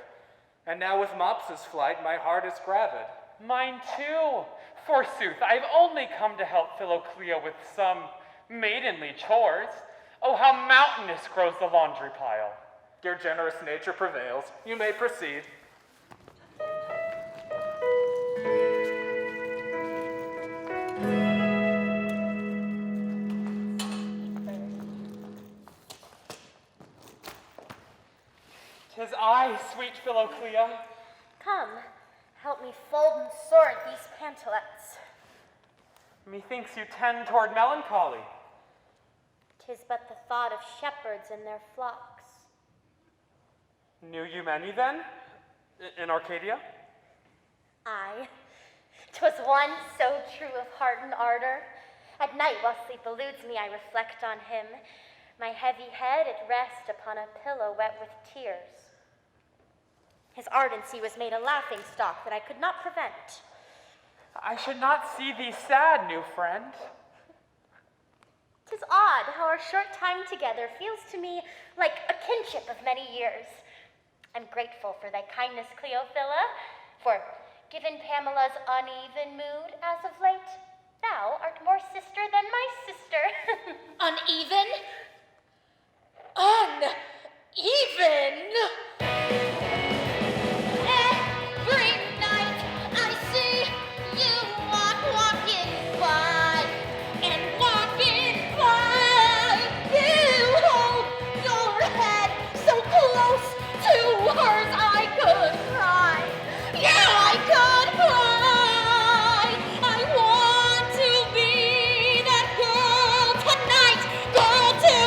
And now with Mopsa's flight, my heart is gravid. Mine too. Forsooth, I've only come to help Philoclea with some maidenly chores. Oh, how mountainous grows the laundry pile. Your generous nature prevails. You may proceed. 'Tis I, sweet Philoclea. Come, help me fold and sort these pantalettes. Methinks you tend toward melancholy. 'Tis but the thought of shepherds and their flocks. Knew you many, then, in Arcadia? Aye, 'twas one so true of heart and ardor. At night, while sleep eludes me, I reflect on him, my heavy head at rest upon a pillow wet with tears. His ardency was made a laughing stock that I could not prevent. I should not see thee sad, new friend. 'Tis odd how our short time together feels to me like a kinship of many years. I'm grateful for thy kindness, Cleophila, for, given Pamela's uneven mood as of late, thou art more sister than my sister. Uneven? Uneven? Every night I see you walking by, and walking by, you hold your head so close to hers I could cry. Yeah, I could cry. I want to be that girl tonight, girl tonight.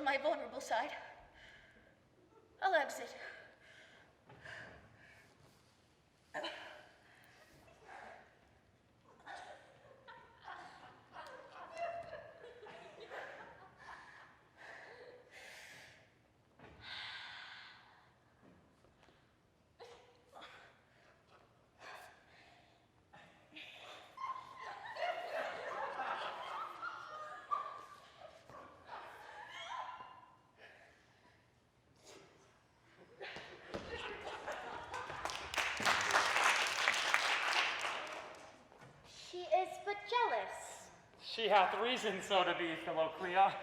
my vulnerable side. I'll exit. She is but jealous. She hath reason so to be, Philoclea.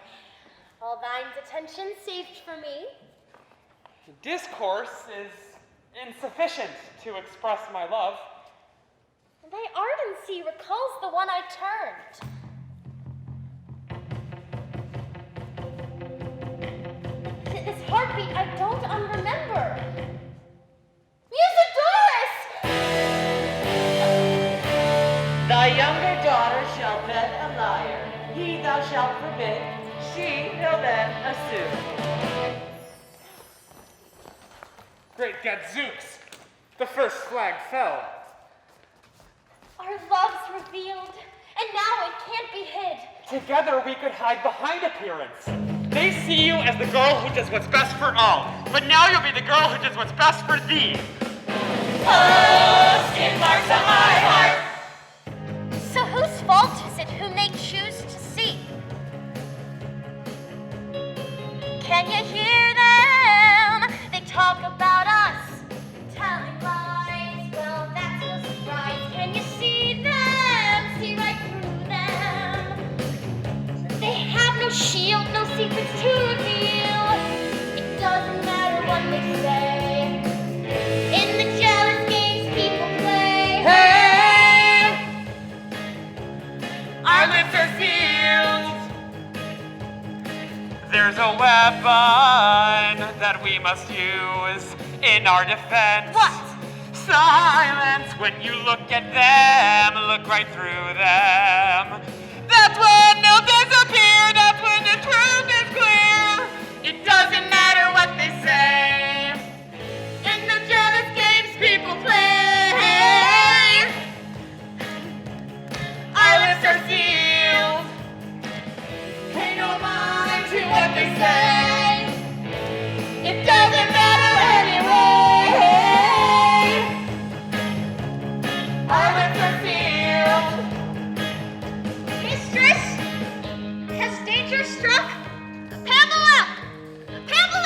All thine's attention saved for me. Discourse is insufficient to express my love. Thy ardency recalls the one I turned. This heartbeat I don't unremember. Musidorus! Thy younger daughter shall bed a liar. He thou shalt forbid, she he'll then assume. Great Gadzooks! The first flag fell. Our love's revealed, and now it can't be hid. Together we could hide behind appearance. They see you as the girl who does what's best for all, but now you'll be the girl who does what's best for thee. Oh, skin marks on my heart. So whose fault is it whom they choose to see? Can you hear them? They talk about us, telling lies. Well, that's no surprise. Can you see them? See right through them. They have no shield, no secrets to reveal. It doesn't matter what they say. In the jealous games people play. Hey! Our lips are sealed. There's a weapon that we must use in our defense. What? Silence. When you look at them, look right through them. That's when they'll disappear. That's when the truth is clear. It doesn't matter what they say. In the jealous games people play. Our lips are sealed. Pay no mind to what they say. It doesn't matter anyway. Our lips are sealed. Mistress, has danger struck? Pamela! Pamela!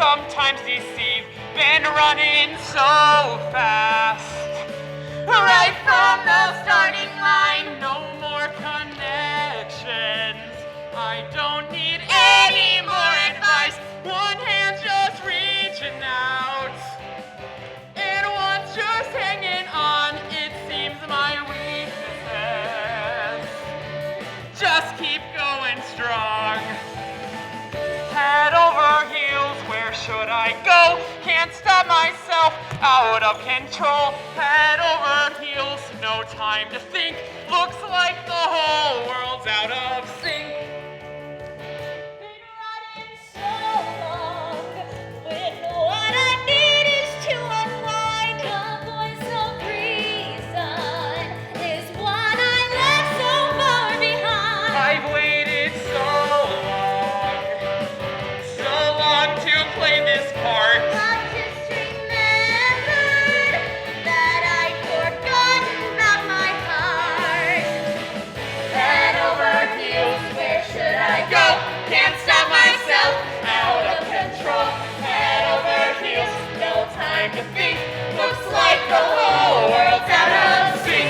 sometimes deceive, been running so fast. Right from the starting line, no more connections. I don't need any more advice, one hand just reaching out. And one's just hanging on, it seems my weaknesses just keep going strong. Head over heels, where should I go? Can't stop myself, out of control. Head over heels, no time to think. Looks like the whole world's out of sync. Been running so long, when what I need is to unwind. The voice of reason is what I left so far behind. I've waited so long to play this part. I've just remembered that I'd forgotten about my heart. Head over heels, where should I go? Can't stop myself, Out of control. Head over heels, no time to think. Looks like the whole world's out of sync.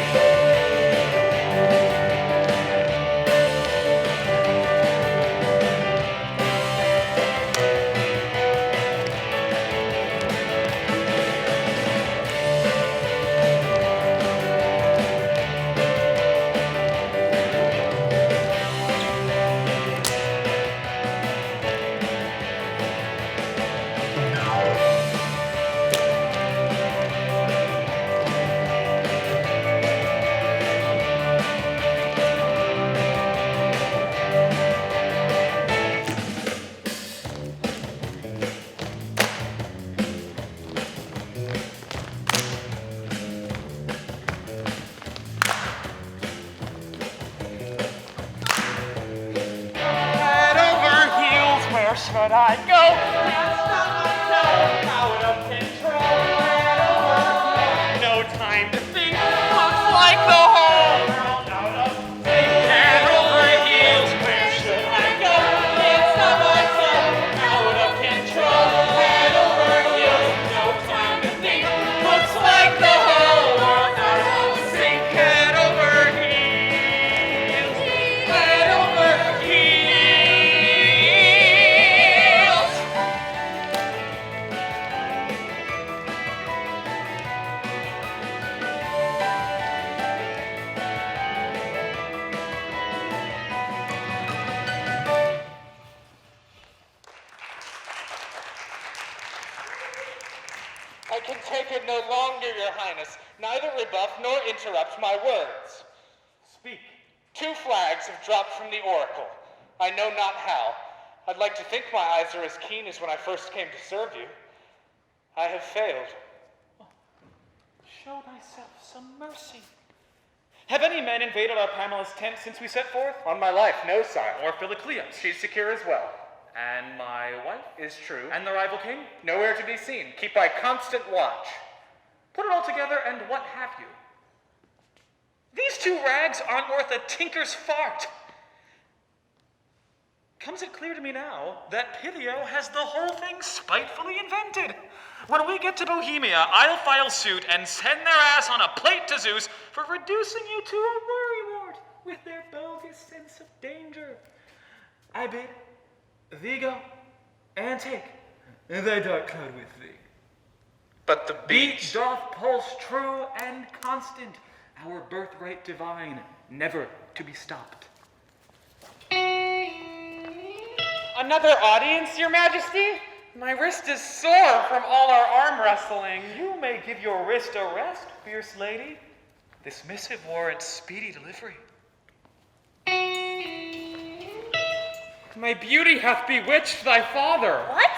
Head over heels, where should I go? Can't stop myself, out of control. Head over heels, no time to think. Looks like the whole world out of sync. Head over heels, where should I go? Can't stop myself, out of control. Head over heels, no time to think. Looks like the whole world out of sync. Head over heels, head over heels. I can take it no longer, Your Highness. Neither rebuff nor interrupt my words. Speak. 2 flags have dropped from the oracle. I know not how. I'd like to think my eyes are as keen as when I first came to serve you. I have failed. Show thyself some mercy. Have any men invaded our Pamela's tent since we set forth? On my life, no, sire. Or Philoclea's? She's secure as well. And my wife? Is true. And the rival king? Nowhere to be seen. Keep by constant watch. Put it all together, and what have you? These 2 rags aren't worth a tinker's fart. Comes it clear to me now that Pythio has the whole thing spitefully invented. When we get to Bohemia, I'll file suit and send their ass on a plate to Zeus for reducing you to a worrywart with their bogus sense of danger. I bid thee go, and take thy dark cloud with thee. But the Beat doth pulse true and constant, our birthright divine, never to be stopped. Another audience, Your Majesty? My wrist is sore from all our arm wrestling. You may give your wrist a rest, fierce lady. This missive warrants speedy delivery. My beauty hath bewitched thy father. What?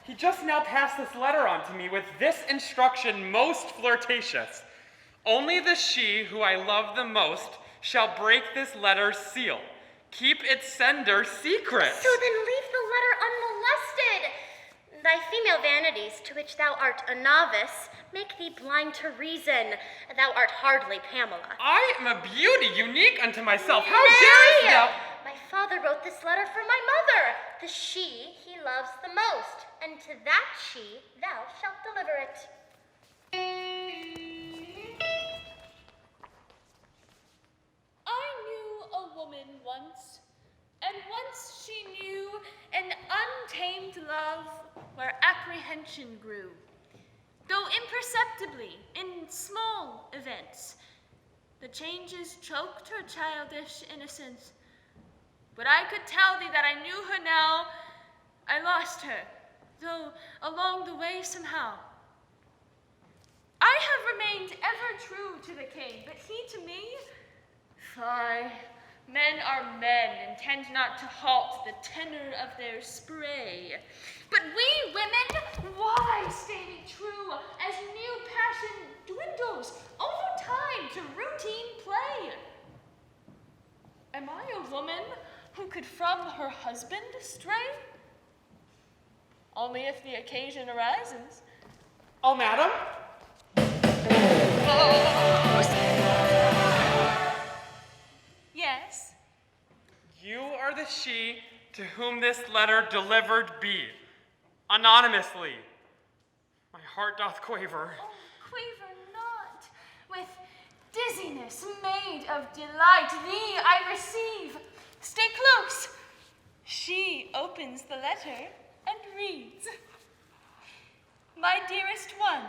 He just now passed this letter on to me with this instruction most flirtatious. Only the she who I love the most shall break this letter's seal. Keep its sender secret. So then leave the letter unmolested. Thy female vanities, to which thou art a novice, make thee blind to reason. Thou art hardly Pamela. I am a beauty unique unto myself. How Nay! darest thou? My father wrote this letter for my mother, the she he loves the most. and to that she thou shalt deliver it. I knew a woman once, and once she knew an untamed love where apprehension grew, though imperceptibly in small events. The changes choked her childish innocence. But I could tell thee that I knew her now. I lost her, though along the way somehow. I have remained ever true to the king, but he to me? Fie, men are men and tend not to halt the tenor of their spray. But we women, why standing true as new passion dwindles over time to routine play? Am I a woman who could from her husband stray? Only if the occasion arises. Oh, madam? Yes? You are the she to whom this letter delivered be, anonymously. My heart doth quaver. Oh, quaver not. With dizziness made of delight, thee I receive. Stay close. She opens the letter and reads. My dearest one,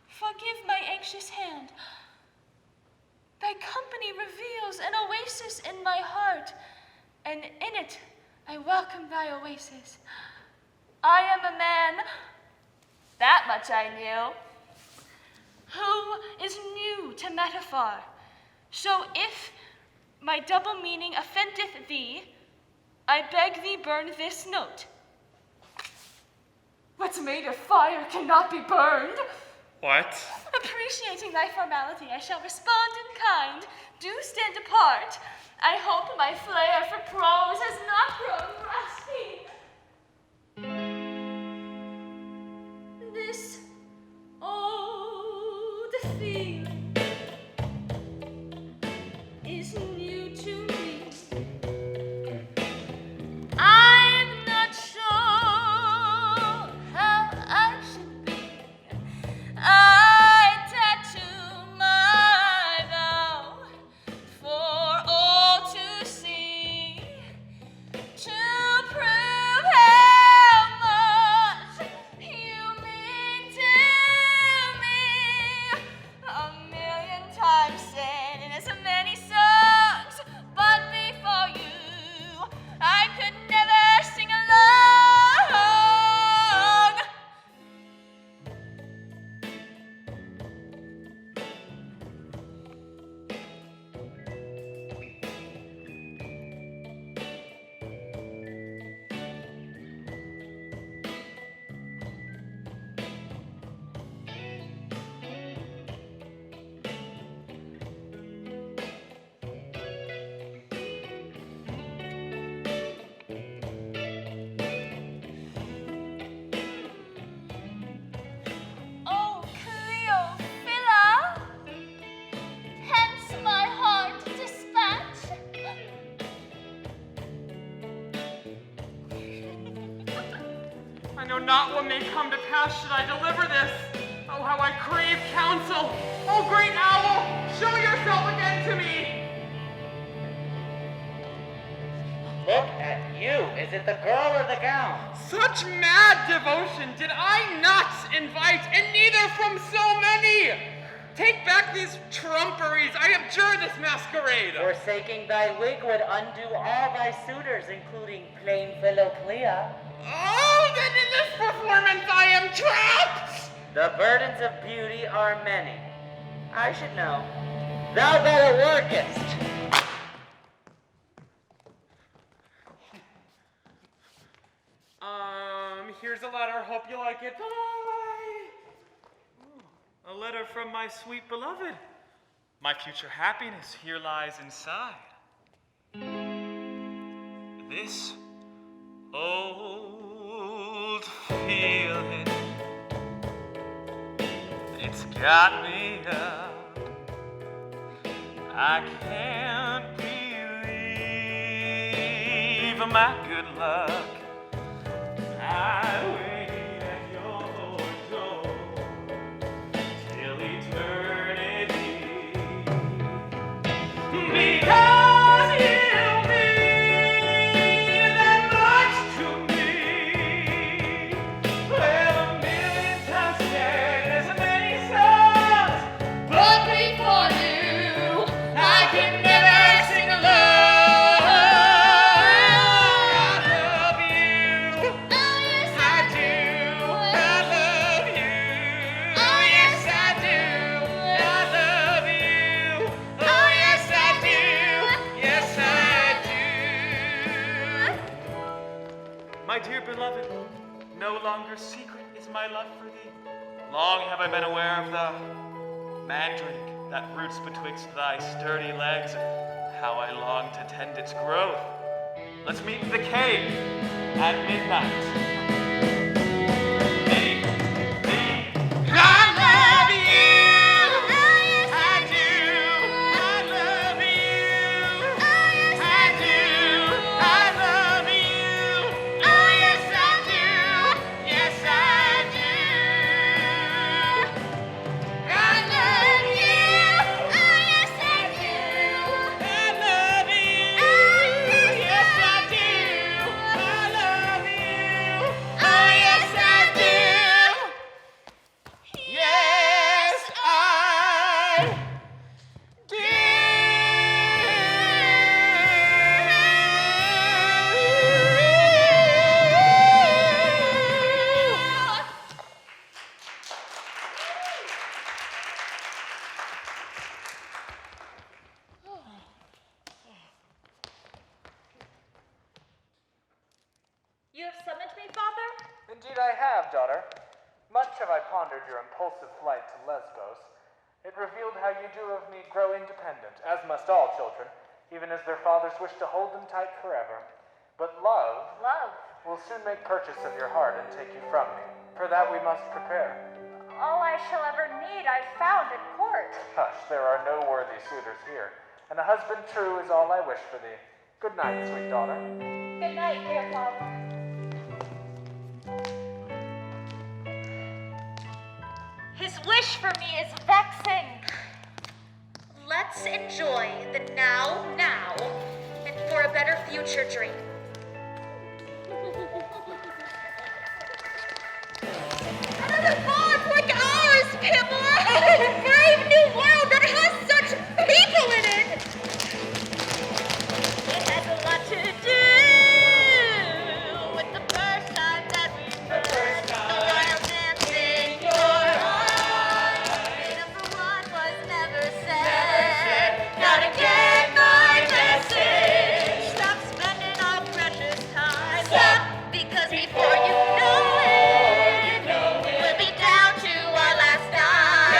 forgive my anxious hand. Thy company reveals an oasis in my heart, and in it I welcome thy oasis. I am a man, that much I knew, who is new to metaphor. So if my double meaning offendeth thee, I beg thee burn this note. What's made of fire cannot be burned. What? Appreciating thy formality, I shall respond in kind. Do stand apart. I hope my flair for prose has not grown rusty. This old feeling is new to me. I'm not sure how I should be. I tattoo my vow for all to see, to prove how much you mean to me. A million times said in as many songs, but before you, I could never sing along. Oh, Cleophila, hence my heart dispatch. I know not what may come to pass should I deliver this. Oh, how I crave counsel. Oh, great owl, show yourself again to me. Look at you. Is it the girl or the gown? Such mad devotion did I not invite, and neither from so many. Take back these trumperies. I abjure this masquerade. Forsaking thy wig would undo all thy suitors, including plain Philoclea. Oh, then in this performance I am trapped. The burdens of beauty are many. I should know. Thou better workest. Here's a letter. Hope you like it. Bye. A letter from my sweet beloved. My future happiness here lies inside. This old feeling, it's got me up. I can't believe my good luck. I wait at your door till eternity. Because you mean that much to me. Well, a million times scared as many songs, but before you, I can never sing alone. I love you. Oh, yes, I do. I love you. Oh, yes, I do. I love you. Oh, yes, I do. Yes, I do. My dear beloved, no longer secret is my love for thee. Long have I been aware of the mandrake that roots betwixt thy sturdy legs, and how I long to tend its growth. Let's meet in the cave at midnight. Thee, I love you. I do. I love you. I do. I love you. Oh, yes, I do. Yes, I do. I love you. Oh, yes, I do. I love you. Yes, I do. I love you. Oh, yes, I do. Yes, I do. You have summoned me, Father? Indeed I have, daughter. Much have I pondered your impulsive flight to Lesbos. It revealed how you do of me grow independent, as must all children, even as their fathers wish to hold them tight forever. But love will soon make purchase of your heart and take you from me. For that we must prepare. All I shall ever need I found at court. Hush, there are no worthy suitors here, and a husband true is all I wish for thee. Good night, sweet daughter. Good night, dear father. His wish for me is vexing. Let's enjoy the now, and for a better future dream. Another bond like ours, Pamela! A brave new world that has such people in it! It has a lot to do with the first time that we met. The wild dance in your eyes. Number one was never said. Gotta get my message. Stop spending our precious time. Stop, because before you know it, we'll be down to our last dime.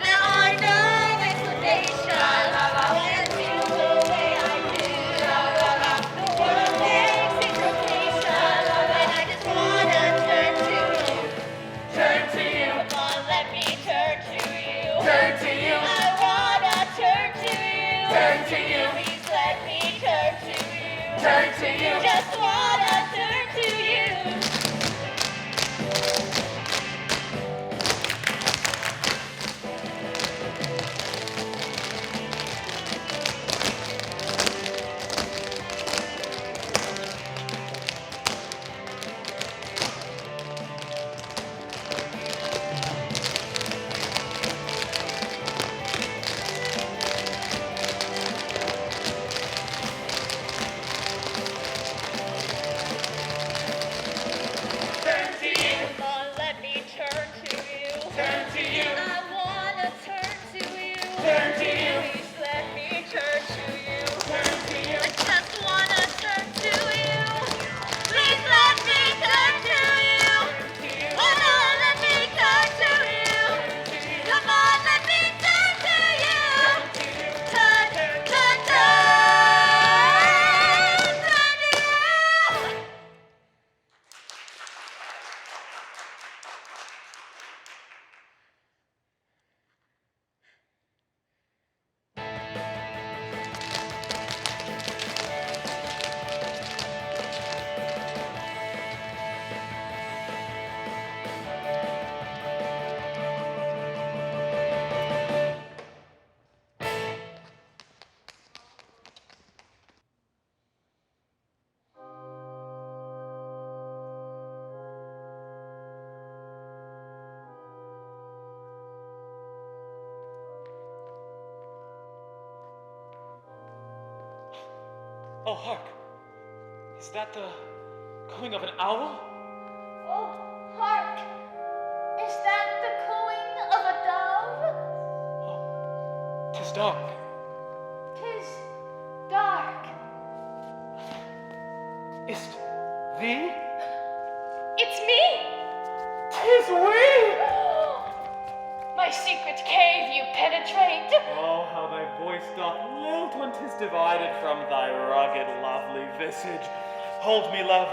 There are no explanations. When you feel the way I do. The world makes its rotation. And I just wanna turn to you. Turn to you. Come on, let me turn to you. Turn to you. I wanna turn to you. Turn to you. Please let me turn to you. Turn to you. Just wanna turn to you. Turn to you. Come on, let me turn to you. Turn to you. I wanna turn to you. Turn to you. Please let me turn to you. Turn to you. I just wanna turn to you. Please let me turn to you. Come on, let me turn to you. Come on, let me turn to you. Turn to you. Oh, hark. Is that the cooing of an owl? Oh, hark! Is that the cooing of a dove? Oh, 'tis dark. 'Tis dark. Is't thee? It's me! 'Tis we! My secret cave you penetrate. Oh, how thy voice doth lilt when 'tis divided from thy rugged, lovely visage. Hold me, love.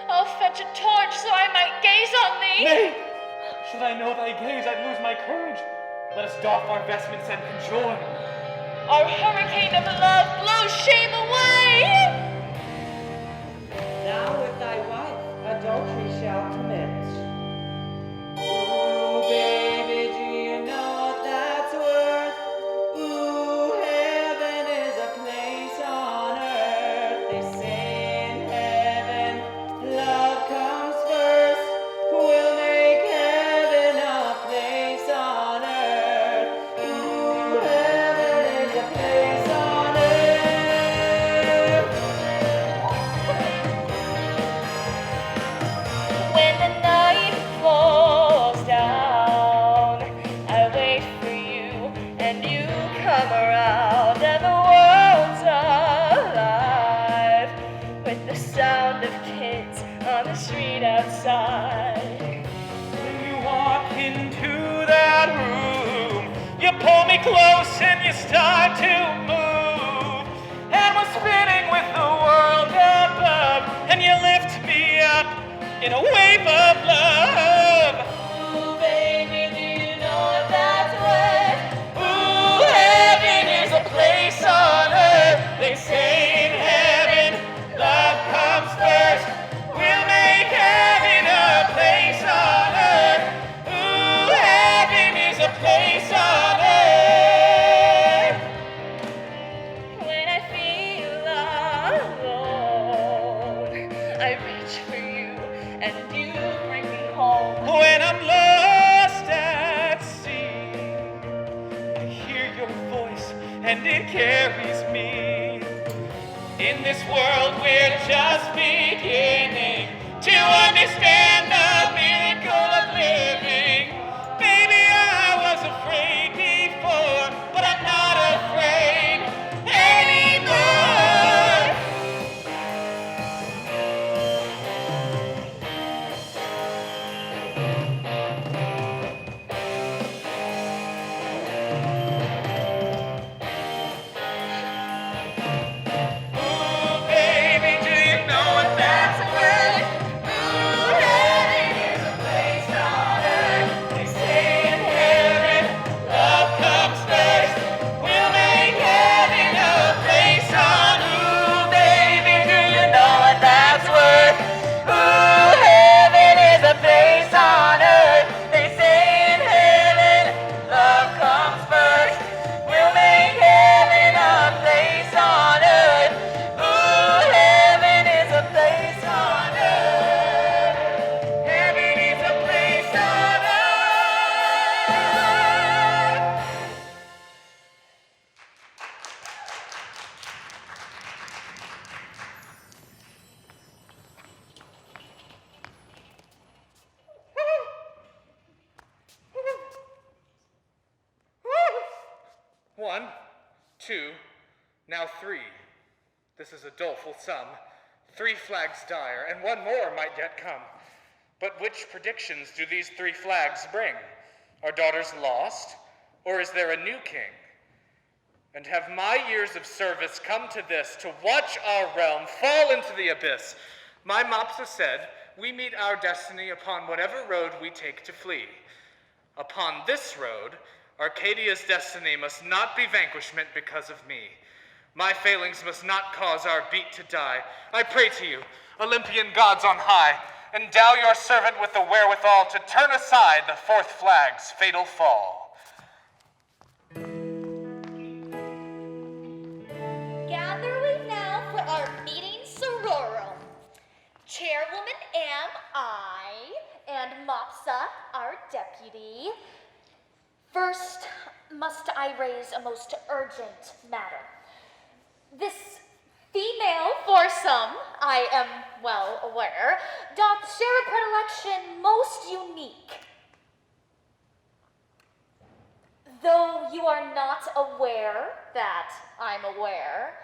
I'll fetch a torch so I might gaze on thee. Nay! Should I know thy gaze, I'd lose my courage. Let us doff our vestments and conjoin. Our hurricane of love blows shame away. Thou with thy wife adultery shall commit. Ooh, baby, do you know what that's worth? Ooh, heaven is a place on earth. They say in heaven, love comes first. We'll make heaven a place on earth. Ooh, heaven is a place on earth. When the night falls down, I wait for you and you come around and the world's alive with the sound of kids on the street outside. When you walk into that room, you pull me close and you start to move. And we're spinning with the world above, and you lift me up in a wave of love. Ooh, baby, do you know what that's worth? Ooh, heaven is a place on earth. They say in heaven, love comes first. We'll make heaven a place on earth. Ooh, heaven is a place on earth. When I feel alone, I reach for you and you bring me home. When I'm lost at sea, I hear your voice and it carries me. In this world we're just beginning to understand the miracle of living. Maybe I was afraid before, but I'm not afraid anymore. Ooh, baby, do you know what that's worth? Ooh, heaven is a place on earth. They say in heaven, love comes first. We'll make heaven a place on. Ooh, baby, do you know what that's worth? Ooh, heaven is a place on earth. They say in heaven, love comes first. We'll make heaven a place on earth. Ooh, heaven is a place on earth. Heaven is a place on earth. One, two, now three. This is a doleful sum. 3 flags dire, and one more might yet come. But which predictions do these 3 flags bring? Are daughters lost, or is there a new king? And have my years of service come to this, to watch our realm fall into the abyss? My Mopsa said, we meet our destiny upon whatever road we take to flee. Upon this road, Arcadia's destiny must not be vanquishment because of me. My failings must not cause our beat to die. I pray to you, Olympian gods on high, endow your servant with the wherewithal to turn aside the 4th flag's fatal fall. Gather we now for our meeting sororum. Chairwoman am I, and Mopsa, our deputy. First, must I raise a most urgent matter. This Female for some, I am well aware, doth share a predilection most unique. Though you are not aware that I'm aware,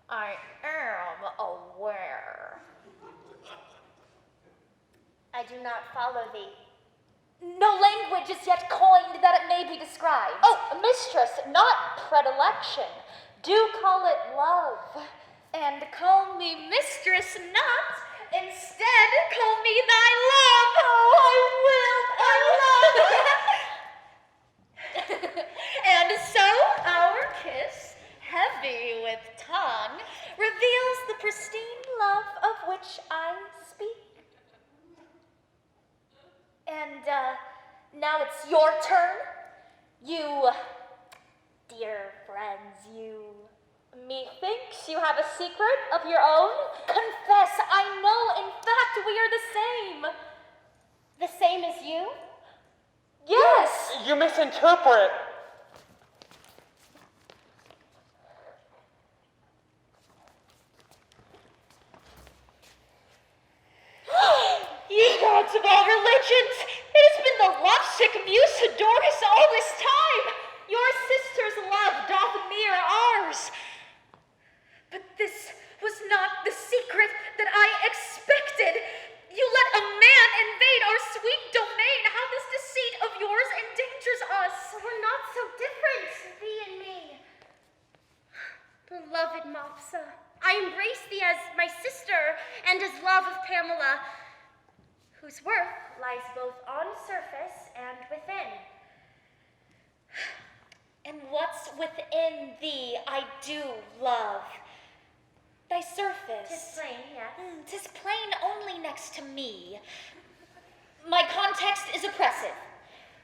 I am aware. I do not follow thee. No language is yet coined that it may be described. Oh, mistress, not predilection. Do call it love. And call me mistress not. Instead, call me thy love. Oh, I will, And so our kiss, heavy with tongue, reveals the pristine love of which I speak. And now it's your turn. You, dear friends, you, methinks you have a secret of your own. Confess, I know, in fact, we are the same. The same as you? Yes. You misinterpret. Ye gods of all religions, it has been the lovesick Musidorus all this time. Your sister's love doth mirror ours. But this was not the secret that I expected. You let a man invade our sweet domain. How this deceit of yours endangers us. We're not so different, thee and me. Beloved Mopsa, I embrace thee as my sister and as love of Pamela, whose worth lies both on surface and within. And what's within thee I do love. Thy surface. 'Tis plain, yes. 'Tis plain only next to me. My context is oppressive.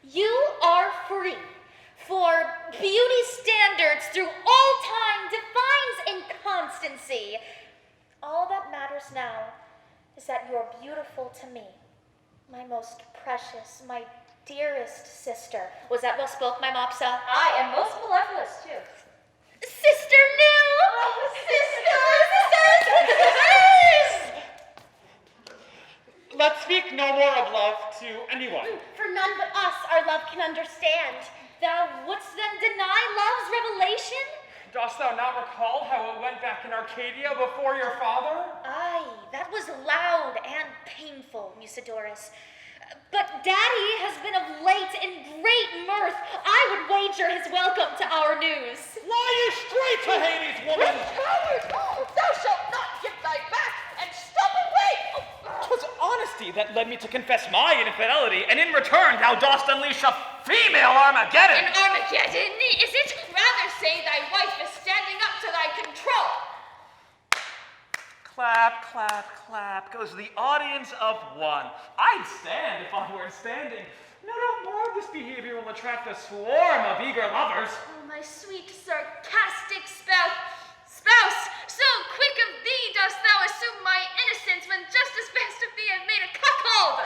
You are free, for beauty's standards through all time defines inconstancy. All that matters now is that you're beautiful to me, my most precious, my dearest sister. Was that well spoke, my Mopsa? I am most mellifluous, too. Sister New! Oh, sisters! Let's speak no more of love to anyone. For none but us our love can understand. Thou wouldst then deny love's revelation? Dost thou not recall how it went back in Arcadia before your father? Aye, that was loud and painful, Musidorus. But Daddy has been of late in great mirth. I would wager his welcome to our news. Fly you straight to Hades, woman! Coward! Thou shalt not give thy back, and stop away! 'Twas honesty that led me to confess my infidelity, and in return thou dost unleash a female Armageddon. An Armageddon, is it? Rather say thy wife is standing up to thy control. Clap, clap, clap goes the audience of one. I'd stand if I were standing. No doubt more of this behavior will attract a swarm of eager lovers. Oh, my sweet sarcastic spouse, so quick of thee dost thou assume my innocence when justice best of thee had made a cuckold.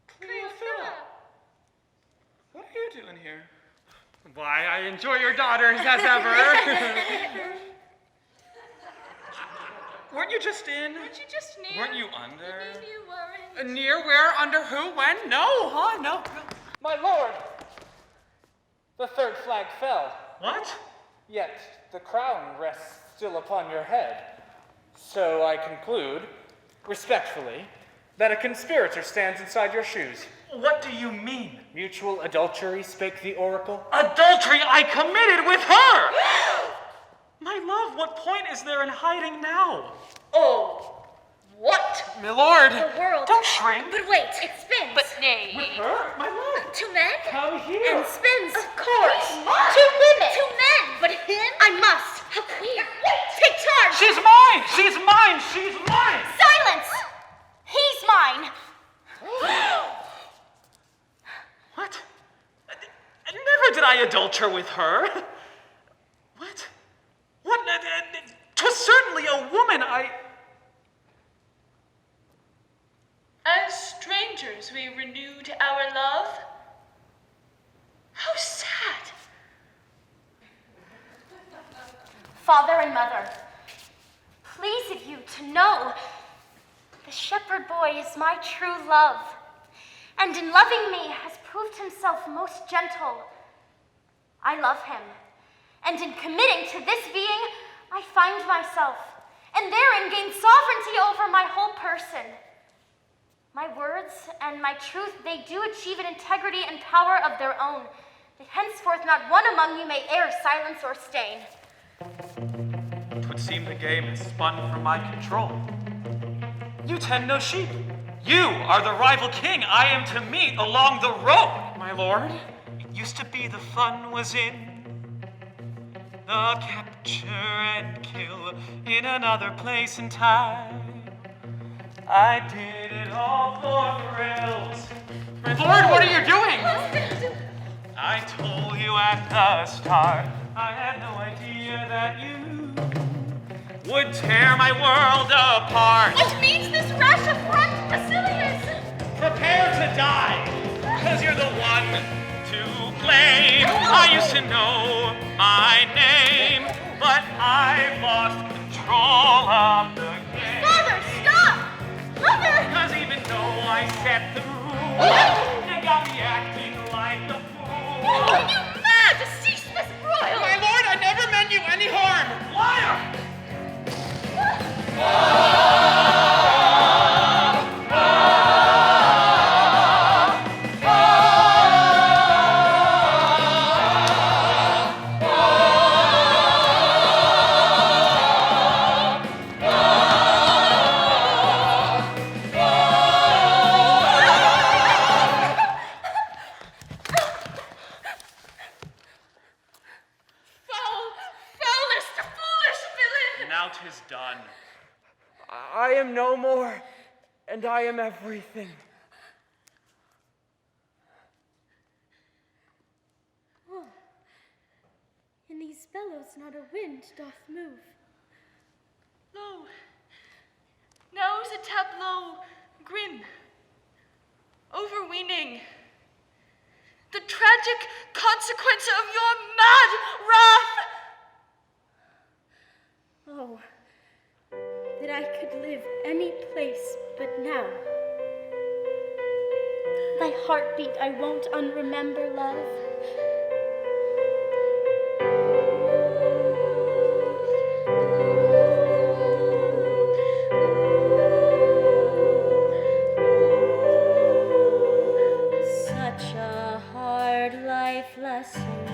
Cleophila, what are you doing here? Why, I enjoy your daughters as ever. Weren't you just in? Weren't you just near? Weren't you under? Maybe you weren't. Near where, under who, when? No, huh? No. My lord, the third flag fell, What? yet the crown rests still upon your head. So I conclude, respectfully, that a conspirator stands inside your shoes. What do you mean? Mutual adultery, spake the oracle. Adultery I committed with her! My love, what point is there in hiding now? Oh, what? My lord. The world. Don't shrink. But wait, it spins. But nay. Her? My love. Two men? Come here. And spins. Of course. Two women. Two men. But him? I must. How queer. Take charge. She's mine! She's mine! She's mine! Silence. He's mine. What? Never did I adulter with her. What? What? 'Twas certainly a woman. As strangers we renewed our love. How sad. Father and mother, please of you to know the shepherd boy is my true love, and in loving me has proved himself most gentle. I love him, and in committing to this being, I find myself, and therein gain sovereignty over my whole person. My words and my truth, they do achieve an integrity and power of their own, that henceforth not one among you may err, silence, or stain. 'Twould seem the game has spun from my control. You tend no sheep. You are the rival king I am to meet along the road. My lord? It used to be the fun was in the capture and kill in another place and time. I did it all for thrills. My lord, what are you doing? I told you at the start, I had no idea that you would tear my world apart. What means this rash affront, Basilius? Prepare to die, because you're the one to blame. I used to know my name, but I've lost control of the game. Father, stop! Mother! Because even though I set the rules, you got me acting like a fool. Are you mad to cease this broil? My lord, I never meant you any harm. Liar! Foulest, foolish villain! Now 'tis done. I am no more, and I am everything. In these bellows not a wind doth move. Lo, now's a tableau grim, overweening. The tragic consequence of your mad wrath. Oh, that I could live any place but now. Thy heartbeat I won't unremember, love. Such a hard life lesson,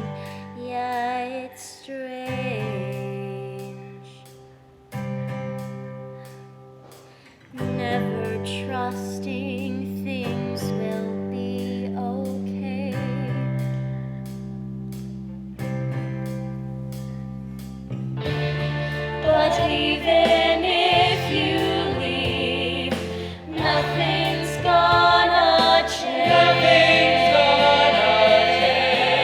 yet strange. Never trusting things will be okay. But even if you leave, nothing's gonna change. Nothing's gonna change.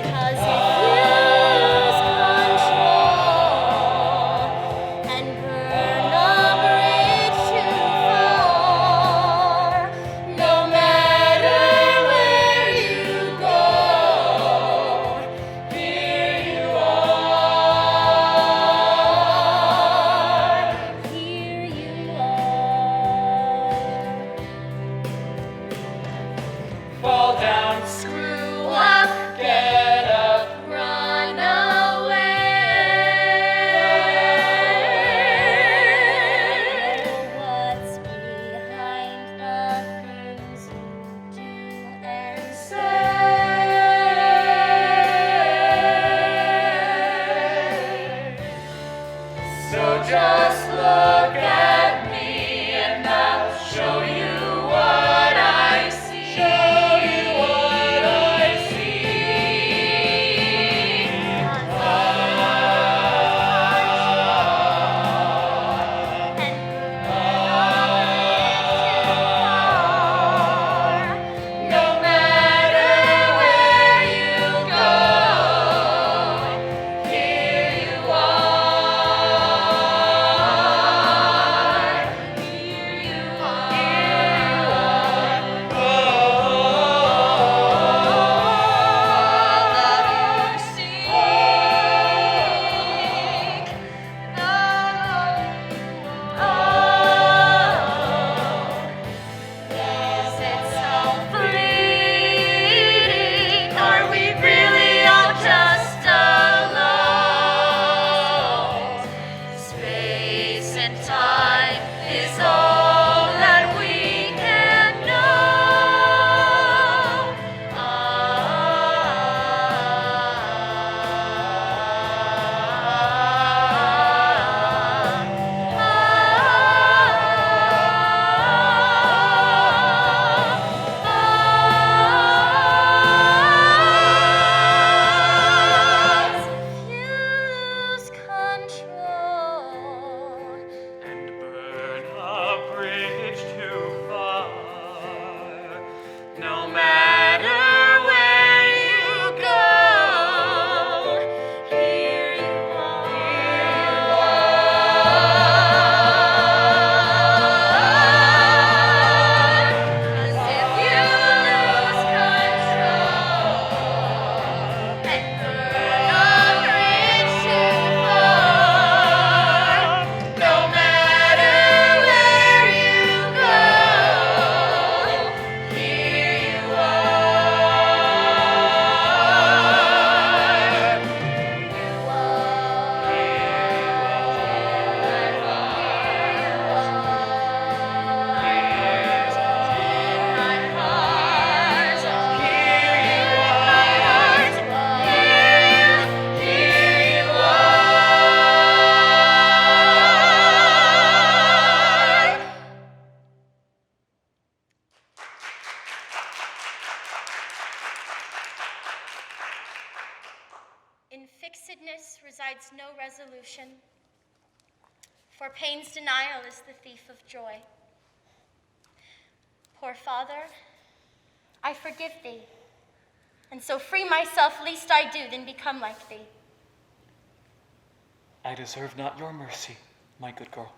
'Cause if you lose control and burn a bridge too far, fixedness resides no resolution, for pain's denial is the thief of joy. Poor Father, I forgive thee, and so free myself least I do than become like thee. I deserve not your mercy, my good girl.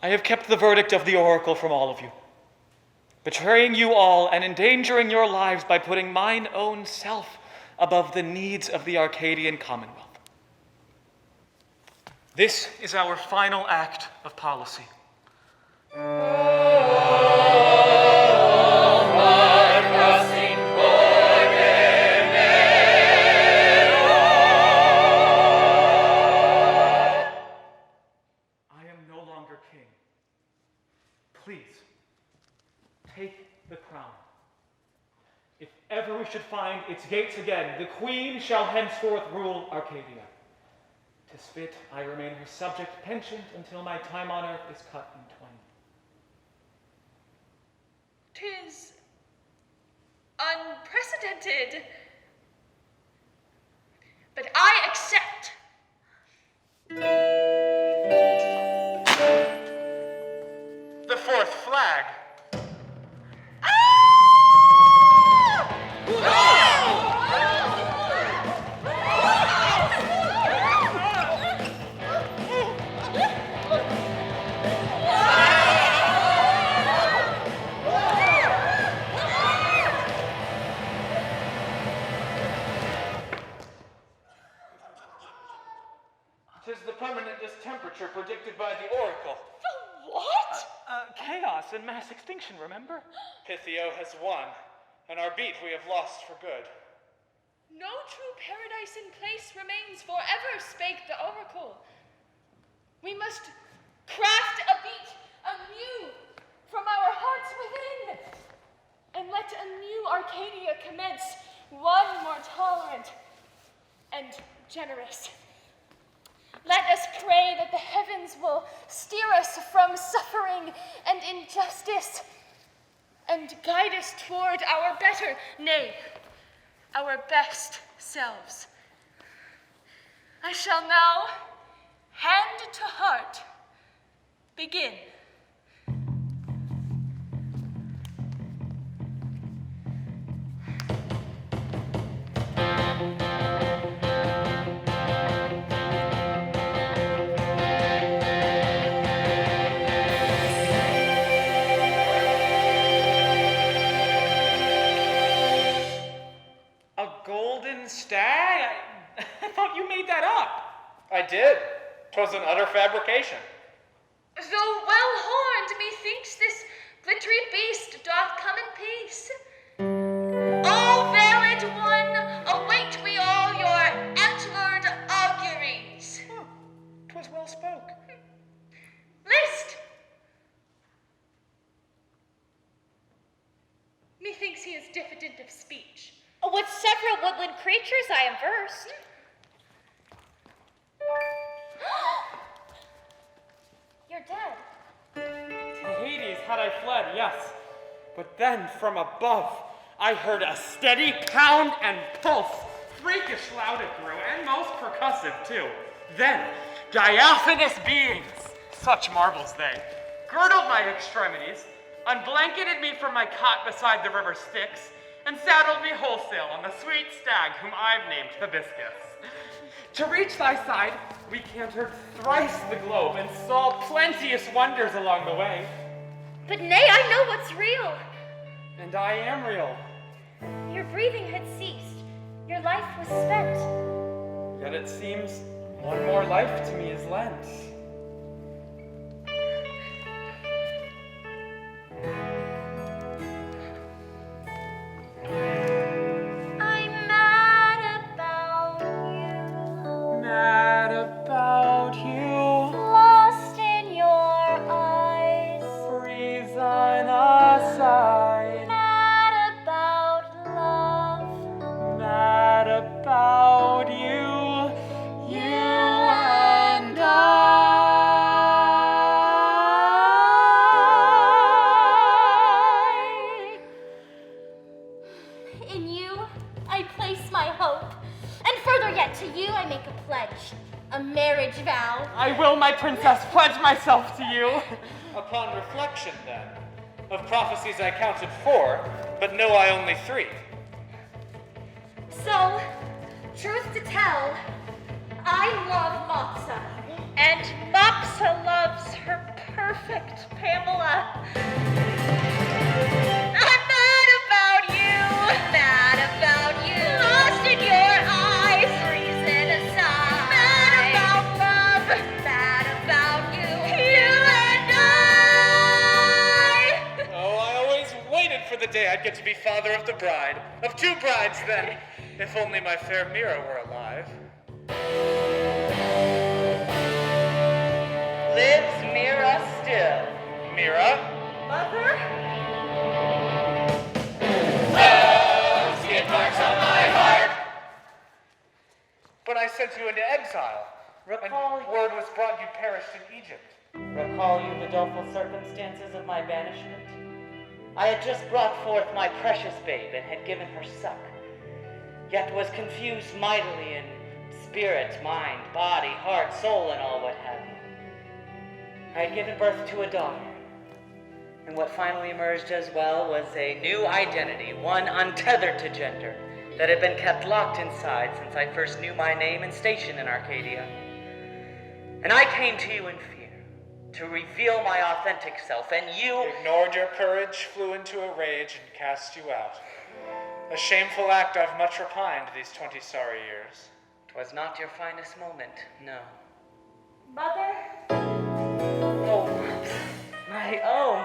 I have kept the verdict of the oracle from all of you, betraying you all and endangering your lives by putting mine own self above the needs of the Arcadian Commonwealth. This is our final act of policy. Please, take the crown. If ever we should find its gates again, the queen shall henceforth rule Arcadia. 'Tis fit I remain her subject, pensioned until my time on earth is cut in twain. 'Tis unprecedented, but I accept. The fourth flag. Tis the permanent distemperature predicted by the oracle. The what? Chaos and mass extinction, remember? Pythio has won, and our beat we have lost for good. No true paradise in place remains forever, spake the oracle. We must craft a beat anew from our hearts within, and let a new Arcadia commence, one more tolerant and generous. Let us pray that the heavens will steer us from suffering and injustice and guide us toward our better, nay, our best selves. I shall now, hand to heart, begin. Stag? I thought you made that up. I did. 'Twas an utter fabrication. Though well-horned, methinks this glittery beast doth come in peace. O valid one, await we all your antlered auguries. 'Twas well spoke. List! Methinks he is diffident of speech. With several woodland creatures I am versed. You're dead. To Hades had I fled, yes. But then from above, I heard a steady pound and pulse. Freakish loud it grew, and most percussive too. Then, diaphanous beings, such marvels they, girdled my extremities, unblanketed me from my cot beside the river Styx, and saddled me wholesale on the sweet stag whom I've named Hibiscus. To reach thy side, we cantered thrice the globe and saw plenteous wonders along the way. But nay, I know what's real. And I am real. Your breathing had ceased. Your life was spent. Yet it seems one more life to me is lent. I'm mad about you. Mad about you. Lost in your eyes. Freeze on a side. Mad about love. Mad about you. You and I. In you, I place my hope. And further yet, to you I make a pledge, a marriage vow. I will, my princess, pledge myself to you. Upon reflection, then, of prophecies I counted 4, but know I only 3. So, truth to tell, I love Mopsa. And Mopsa loves her perfect Pamela. I'm mad about you. Mad about you. Lost in your eyes. Reason aside. Mad about love. Mad about you. You and I. Oh, I always waited for the day I'd get to be father of the bride. Of 2 brides, then. If only my fair Mira were alive. Lives Mira still? Mira? Mother? Skid marks on my heart. But I sent you into exile. Recall, And word was brought you perished in Egypt. recall you the doleful circumstances of my banishment? I had just brought forth my precious babe and had given her suck, yet was confused mightily in spirit, mind, body, heart, soul, and all what have you. I had given birth to a daughter, and what finally emerged as well was a new identity, one untethered to gender, that had been kept locked inside since I first knew my name and station in Arcadia. And I came to you in fear, to reveal my authentic self, and you... Ignored your courage, flew into a rage, and cast you out. A shameful act I've much repined these 20 sorry years. 'Twas not your finest moment, no. Mother?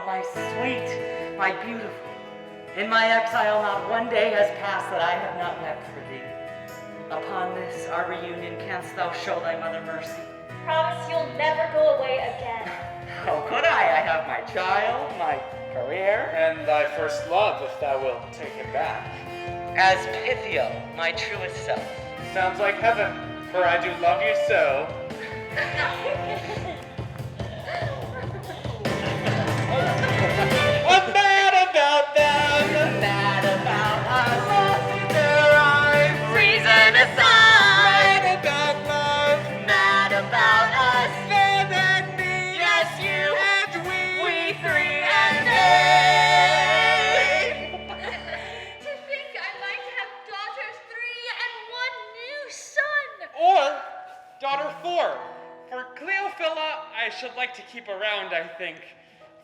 My sweet, my beautiful. In my exile, not one day has passed that I have not wept for thee. Upon this, our reunion, canst thou show thy mother mercy? Promise you'll never go away again. How could I? I have my child, my career. And thy first love, if thou wilt take it back. As Pythio, my truest self. Sounds like heaven, for I do love you so. I'm mad about them. Mad about us. Lost in their eyes. Reason aside. Mad about love. Mad about us. Them and me. Yes, you. And We 3 and they. To think I might have daughters 3 and 1 new son. Or daughter 4. For Cleophila, I should like to keep around, I think.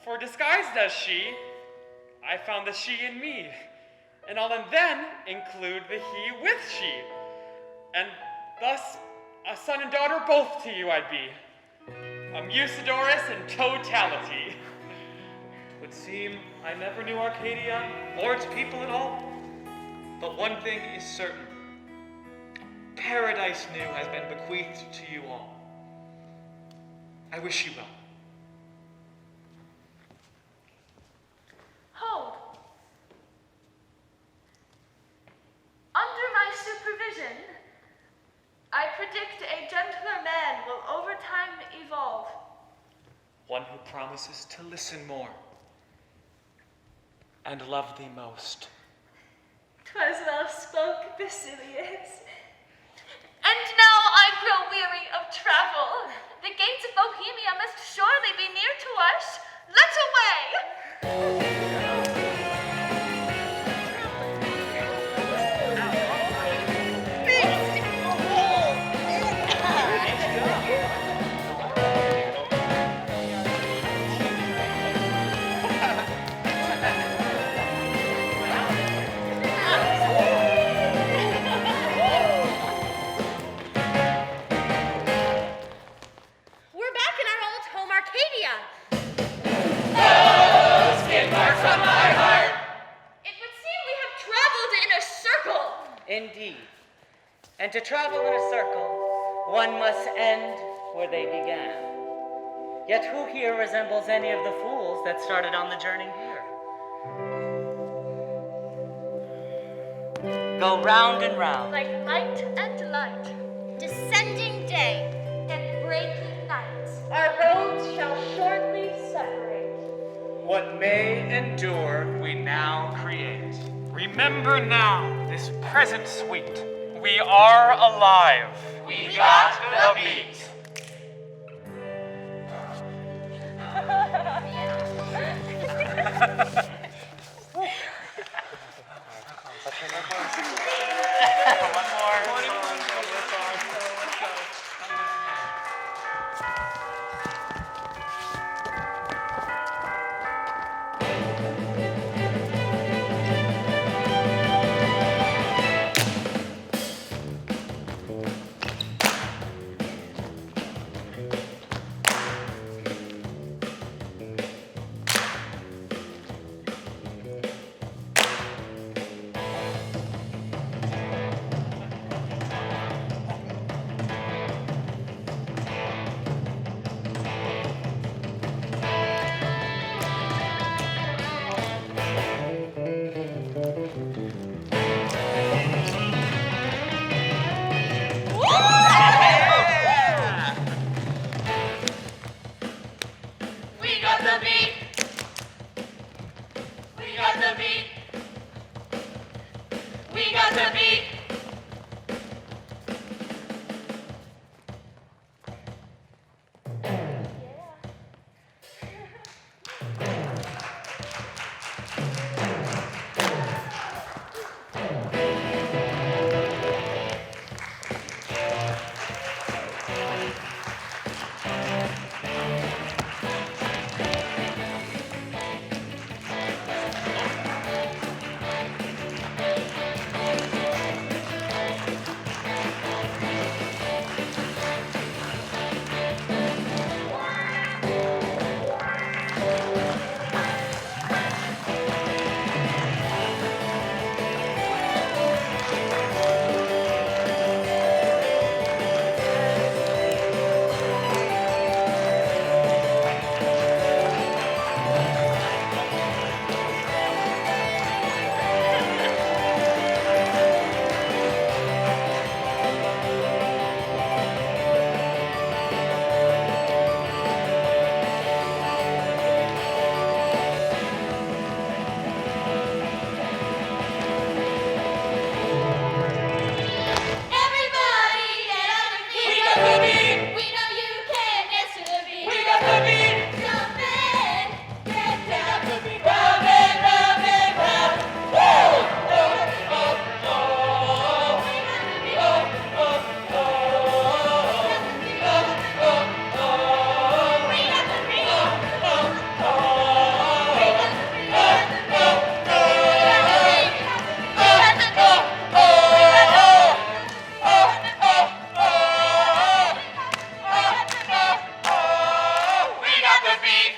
For disguised as she, I found the she in me. And I'll then include the he with she. And thus, a son and daughter both to you I'd be. A Musidorus in totality. Would seem I never knew Arcadia or its people at all. But one thing is certain. Paradise New has been bequeathed to you all. I wish you well. Hold. Under my supervision, I predict a gentler man will over time evolve. One who promises to listen more and love thee most. 'Twas well spoke, Basilius. And now I grow weary of travel. The gates of Bohemia must surely be near to us. Let's away! We're back in our old home, Arcadia. Skid marks on my heart. It would seem we have traveled in a circle. Indeed. And to travel in a circle, one must end where they began. Yet who here resembles any of the fools that started on the journey here? Go round and round. Like light and light. Descending day and breaking night. Our roads shall shortly separate. What may endure, we now create. Remember now this present sweet. We are alive. We got the beat. We got the beat. We got the beat. We got the beat. Everybody get on your feet. We got the beat. We know you can dance to the beat. We got the beat. Jump in, get down. Rub it, rub it, rub. Woo! Oh, oh, oh. We got the beat. Oh, oh, oh. We got the beat. Oh, oh, oh. We got the beat. Oh, oh, oh. We got the beat. Oh, oh, oh. We got the beat.